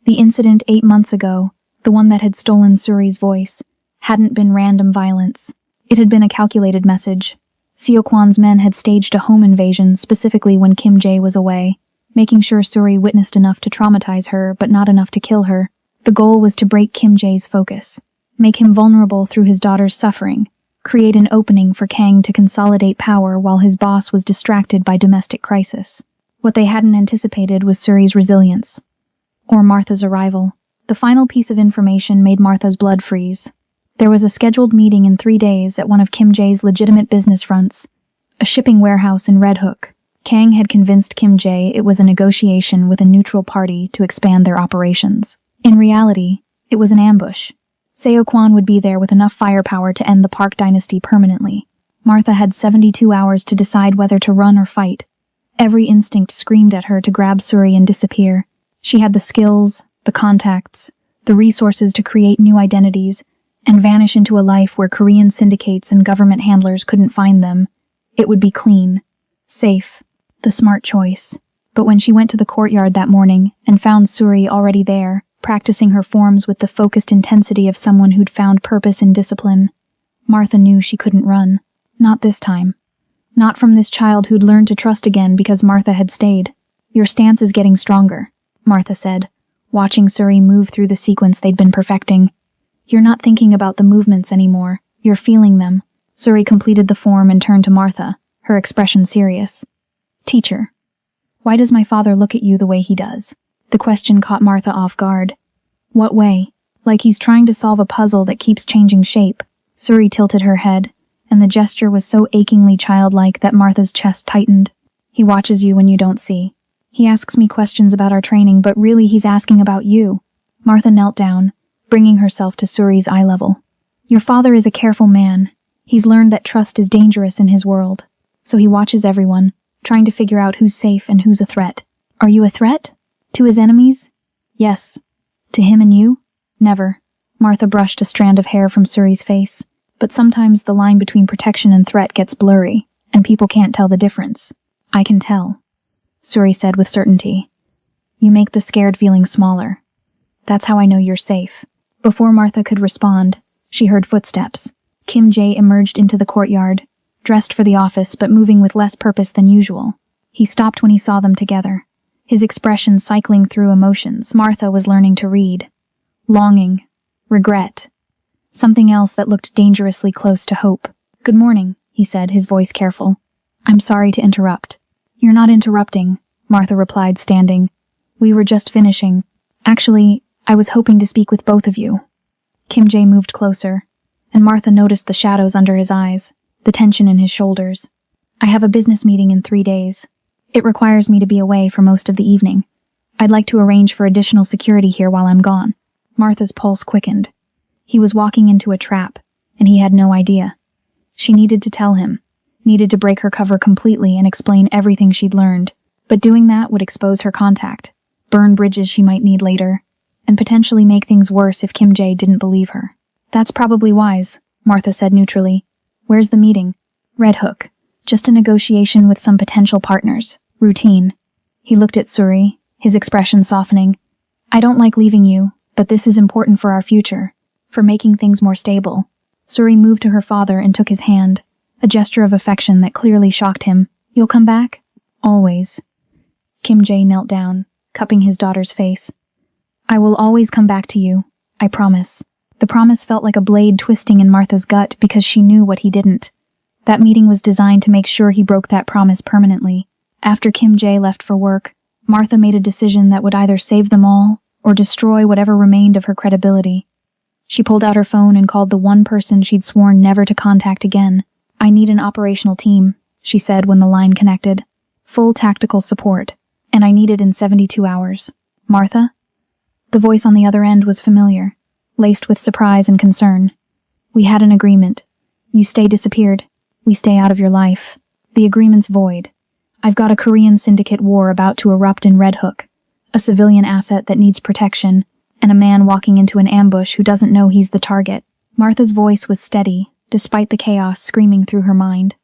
The incident 8 months ago, the one that had stolen Suri's voice, hadn't been random violence. It had been a calculated message. Seokwan's men had staged a home invasion specifically when Kim Jae was away, making sure Suri witnessed enough to traumatize her but not enough to kill her. The goal was to break Kim Jae's focus, make him vulnerable through his daughter's suffering, create an opening for Kang to consolidate power while his boss was distracted by domestic crisis. What they hadn't anticipated was Suri's resilience, or Martha's arrival. The final piece of information made Martha's blood freeze. There was a scheduled meeting in 3 days at one of Kim Jae's legitimate business fronts, a shipping warehouse in Red Hook. Kang had convinced Kim Jae it was a negotiation with a neutral party to expand their operations. In reality, it was an ambush. Seokwan would be there with enough firepower to end the Park dynasty permanently. Martha had 72 hours to decide whether to run or fight. Every instinct screamed at her to grab Suri and disappear. She had the skills, the contacts, the resources to create new identities and vanish into a life where Korean syndicates and government handlers couldn't find them. It would be clean, safe, the smart choice. But when she went to the courtyard that morning and found Suri already there, practicing her forms with the focused intensity of someone who'd found purpose in discipline, Martha knew she couldn't run. Not this time. Not from this child who'd learned to trust again because Martha had stayed. "Your stance is getting stronger," Martha said, watching Suri move through the sequence they'd been perfecting. "You're not thinking about the movements anymore. You're feeling them." Suri completed the form and turned to Martha, her expression serious. "Teacher, why does my father look at you the way he does?" The question caught Martha off guard. "What way?" "Like he's trying to solve a puzzle that keeps changing shape." Suri tilted her head, and the gesture was so achingly childlike that Martha's chest tightened. "He watches you when you don't see. He asks me questions about our training, but really he's asking about you." Martha knelt down, bringing herself to Suri's eye level. "Your father is a careful man. He's learned that trust is dangerous in his world. So he watches everyone, trying to figure out who's safe and who's a threat." "Are you a threat? To his enemies?" "Yes." "To him and you?" "Never." Martha brushed a strand of hair from Suri's face. "But sometimes the line between protection and threat gets blurry, and people can't tell the difference." "I can tell," Suri said with certainty. "You make the scared feeling smaller. That's how I know you're safe." Before Martha could respond, she heard footsteps. Kim Jae emerged into the courtyard, dressed for the office but moving with less purpose than usual. He stopped when he saw them together, his expression cycling through emotions Martha was learning to read. Longing, regret, something else that looked dangerously close to hope. "Good morning," he said, his voice careful. "I'm sorry to interrupt." "You're not interrupting," Martha replied, standing. "We were just finishing. Actually, I was hoping to speak with both of you." Kim Jae moved closer, and Martha noticed the shadows under his eyes, the tension in his shoulders. "I have a business meeting in 3 days. It requires me to be away for most of the evening. I'd like to arrange for additional security here while I'm gone." Martha's pulse quickened. He was walking into a trap, and he had no idea. She needed to tell him, needed to break her cover completely and explain everything she'd learned. But doing that would expose her contact, burn bridges she might need later, and potentially make things worse if Kim Jae didn't believe her. "That's probably wise," Martha said neutrally. "Where's the meeting?" "Red Hook. Just a negotiation with some potential partners. Routine." He looked at Suri, his expression softening. "I don't like leaving you, but this is important for our future, for making things more stable." Suri moved to her father and took his hand, a gesture of affection that clearly shocked him. "You'll come back?" "Always." Kim Jae knelt down, cupping his daughter's face. "I will always come back to you. I promise." The promise felt like a blade twisting in Martha's gut because she knew what he didn't. That meeting was designed to make sure he broke that promise permanently. After Kim Jae left for work, Martha made a decision that would either save them all or destroy whatever remained of her credibility. She pulled out her phone and called the one person she'd sworn never to contact again. "I need an operational team," she said when the line connected. "Full tactical support, and I need it in 72 hours. "Martha?" The voice on the other end was familiar, laced with surprise and concern. "We had an agreement. You stay disappeared. We stay out of your life. The agreement's void. I've got a Korean syndicate war about to erupt in Red Hook, a civilian asset that needs protection, and a man walking into an ambush who doesn't know he's the target." Martha's voice was steady, despite the chaos screaming through her mind.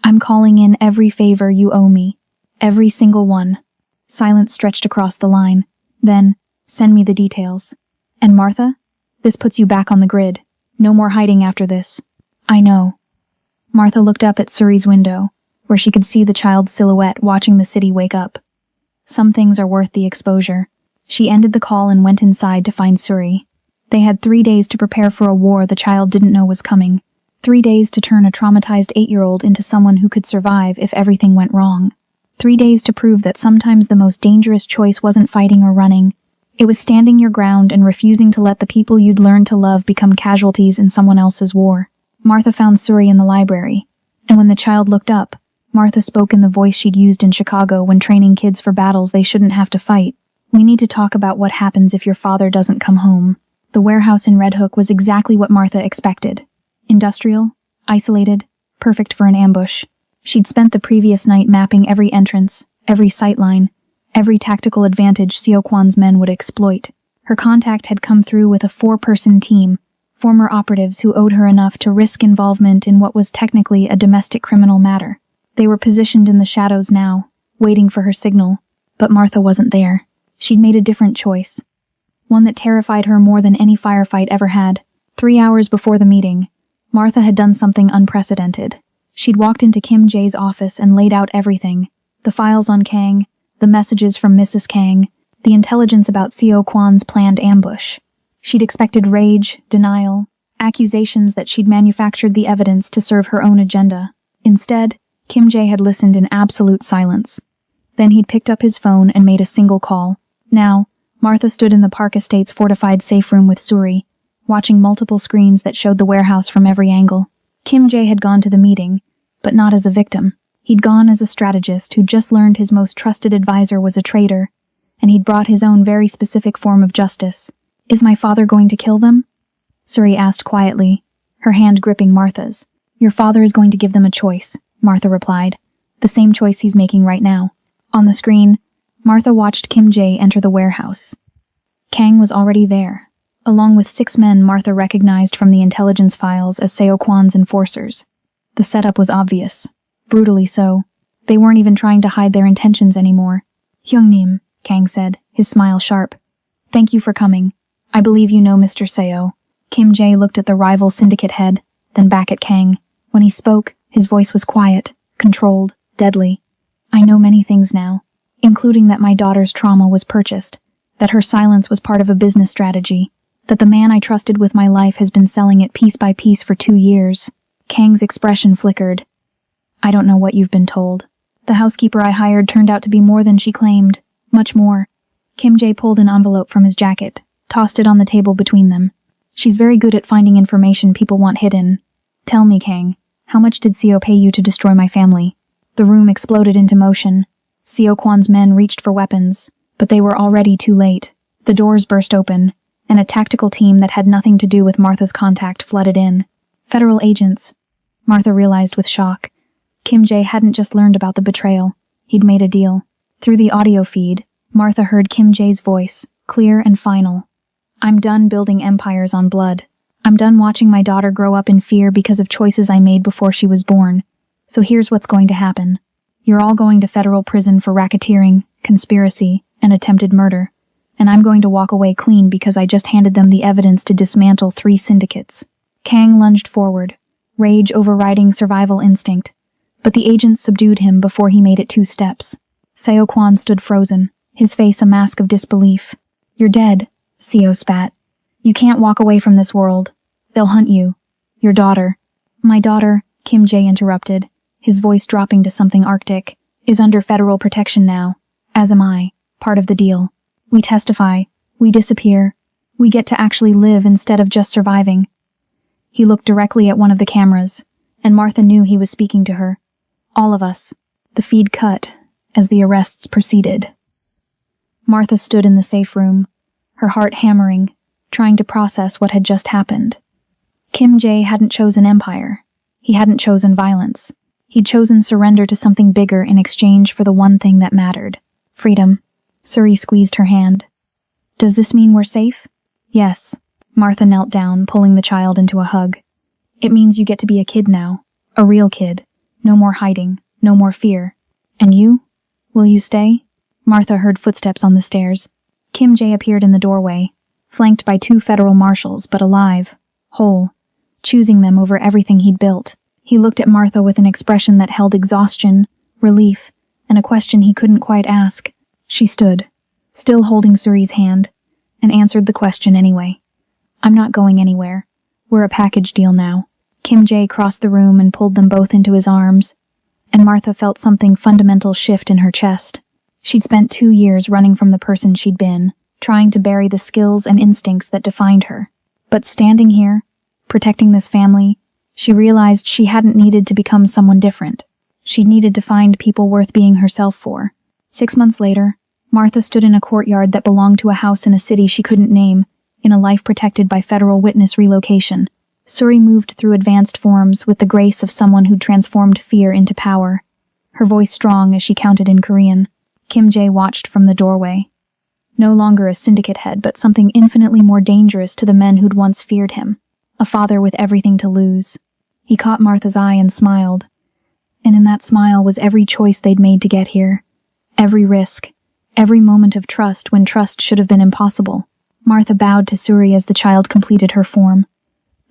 "I'm calling in every favor you owe me. Every single one. Silence stretched across the line. Then, send me the details. And Martha? This puts you back on the grid. No more hiding after this. I know. Martha looked up at Suri's window, where she could see the child's silhouette watching the city wake up. Some things are worth the exposure. She ended the call and went inside to find Suri. They had 3 days to prepare for a war the child didn't know was coming. 3 days to turn a traumatized 8-year-old into someone who could survive if everything went wrong. 3 days to prove that sometimes the most dangerous choice wasn't fighting or running. It was standing your ground and refusing to let the people you'd learned to love become casualties in someone else's war. Martha found Suri in the library, and when the child looked up, Martha spoke in the voice she'd used in Chicago when training kids for battles they shouldn't have to fight. We need to talk about what happens if your father doesn't come home. The warehouse in Red Hook was exactly what Martha expected. Industrial, isolated, perfect for an ambush. She'd spent the previous night mapping every entrance, every sightline, every tactical advantage Seokwan's men would exploit. Her contact had come through with a 4-person team, former operatives who owed her enough to risk involvement in what was technically a domestic criminal matter. They were positioned in the shadows now, waiting for her signal, but Martha wasn't there. She'd made a different choice. One that terrified her more than any firefight ever had. 3 hours before the meeting, Martha had done something unprecedented. She'd walked into Kim Jae's office and laid out everything. The files on Kang, the messages from Mrs. Kang, the intelligence about Seokwan's planned ambush. She'd expected rage, denial, accusations that she'd manufactured the evidence to serve her own agenda. Instead, Kim Jae had listened in absolute silence. Then he'd picked up his phone and made a single call. Now, Martha stood in the Park Estate's fortified safe room with Suri, watching multiple screens that showed the warehouse from every angle. Kim Jae had gone to the meeting, but not as a victim. He'd gone as a strategist who'd just learned his most trusted advisor was a traitor, and he'd brought his own very specific form of justice. Is my father going to kill them? Suri asked quietly, her hand gripping Martha's. Your father is going to give them a choice, Martha replied. The same choice he's making right now. On the screen, Martha watched Kim Jae enter the warehouse. Kang was already there, along with 6 men Martha recognized from the intelligence files as Seokwan's enforcers. The setup was obvious. Brutally so. They weren't even trying to hide their intentions anymore. Hyungnim, Kang said, his smile sharp. Thank you for coming. I believe you know Mr. Seo. Kim Jae looked at the rival syndicate head, then back at Kang. When he spoke, his voice was quiet, controlled, deadly. I know many things now, including that my daughter's trauma was purchased, that her silence was part of a business strategy, that the man I trusted with my life has been selling it piece by piece for 2 years. Kang's expression flickered. I don't know what you've been told. The housekeeper I hired turned out to be more than she claimed. Much more. Kim Jae pulled an envelope from his jacket, tossed it on the table between them. She's very good at finding information people want hidden. Tell me, Kang, how much did Seo pay you to destroy my family? The room exploded into motion. Seokwan's men reached for weapons, but they were already too late. The doors burst open, and a tactical team that had nothing to do with Martha's contact flooded in. Federal agents, Martha realized with shock. Kim Jae hadn't just learned about the betrayal. He'd made a deal. Through the audio feed, Martha heard Kim Jae's voice, clear and final. I'm done building empires on blood. I'm done watching my daughter grow up in fear because of choices I made before she was born. So here's what's going to happen. You're all going to federal prison for racketeering, conspiracy, and attempted murder. And I'm going to walk away clean because I just handed them the evidence to dismantle 3 syndicates. Kang lunged forward, rage overriding survival instinct. But the agents subdued him before he made it 2 steps. Seokwan stood frozen, his face a mask of disbelief. You're dead, Seo spat. You can't walk away from this world. They'll hunt you. Your daughter. My daughter, Kim Jae interrupted, his voice dropping to something arctic, is under federal protection now. As am I, part of the deal. We testify. We disappear. We get to actually live instead of just surviving. He looked directly at one of the cameras, and Martha knew he was speaking to her. All of us. The feed cut as the arrests proceeded. Martha stood in the safe room, her heart hammering, trying to process what had just happened. Kim Jae hadn't chosen empire. He hadn't chosen violence. He'd chosen surrender to something bigger in exchange for the one thing that mattered. Freedom. Suri squeezed her hand. Does this mean we're safe? Yes. Martha knelt down, pulling the child into a hug. It means you get to be a kid now. A real kid. No more hiding. No more fear. And you? Will you stay? Martha heard footsteps on the stairs. Kim Jae appeared in the doorway, flanked by 2 federal marshals, but alive, whole, choosing them over everything he'd built. He looked at Martha with an expression that held exhaustion, relief, and a question he couldn't quite ask. She stood, still holding Suri's hand, and answered the question anyway. I'm not going anywhere. We're a package deal now. Kim Jae crossed the room and pulled them both into his arms, and Martha felt something fundamental shift in her chest. She'd spent 2 years running from the person she'd been, trying to bury the skills and instincts that defined her. But standing here, protecting this family, she realized she hadn't needed to become someone different. She'd needed to find people worth being herself for. 6 months later, Martha stood in a courtyard that belonged to a house in a city she couldn't name, in a life protected by federal witness relocation. Suri moved through advanced forms with the grace of someone who'd transformed fear into power, her voice strong as she counted in Korean. Kim Jae watched from the doorway. No longer a syndicate head, but something infinitely more dangerous to the men who'd once feared him. A father with everything to lose. He caught Martha's eye and smiled. And in that smile was every choice they'd made to get here. Every risk. Every moment of trust when trust should have been impossible. Martha bowed to Suri as the child completed her form.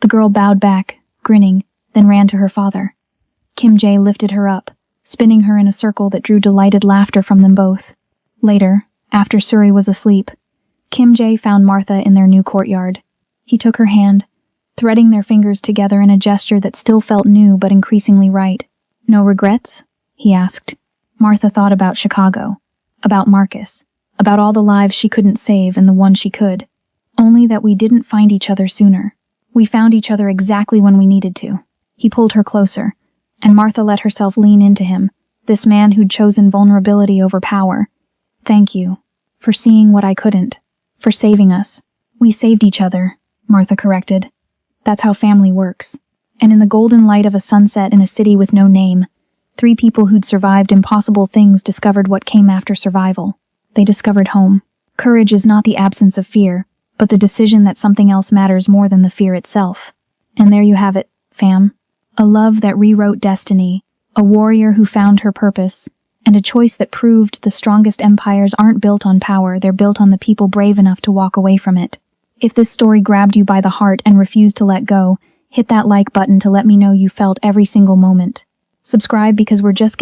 The girl bowed back, grinning, then ran to her father. Kim Jae lifted her up, spinning her in a circle that drew delighted laughter from them both. Later, after Suri was asleep, Kim Jae found Martha in their new courtyard. He took her hand, threading their fingers together in a gesture that still felt new but increasingly right. No regrets? He asked. Martha thought about Chicago, about Marcus, about all the lives she couldn't save and the one she could. Only that we didn't find each other sooner. We found each other exactly when we needed to. He pulled her closer, and Martha let herself lean into him, this man who'd chosen vulnerability over power. Thank you. For seeing what I couldn't. For saving us. We saved each other, Martha corrected. That's how family works. And in the golden light of a sunset in a city with no name, 3 people who'd survived impossible things discovered what came after survival. They discovered home. Courage is not the absence of fear, but the decision that something else matters more than the fear itself. And there you have it, fam. A love that rewrote destiny, a warrior who found her purpose, and a choice that proved the strongest empires aren't built on power, they're built on the people brave enough to walk away from it. If this story grabbed you by the heart and refused to let go, hit that like button to let me know you felt every single moment. Subscribe because we're just getting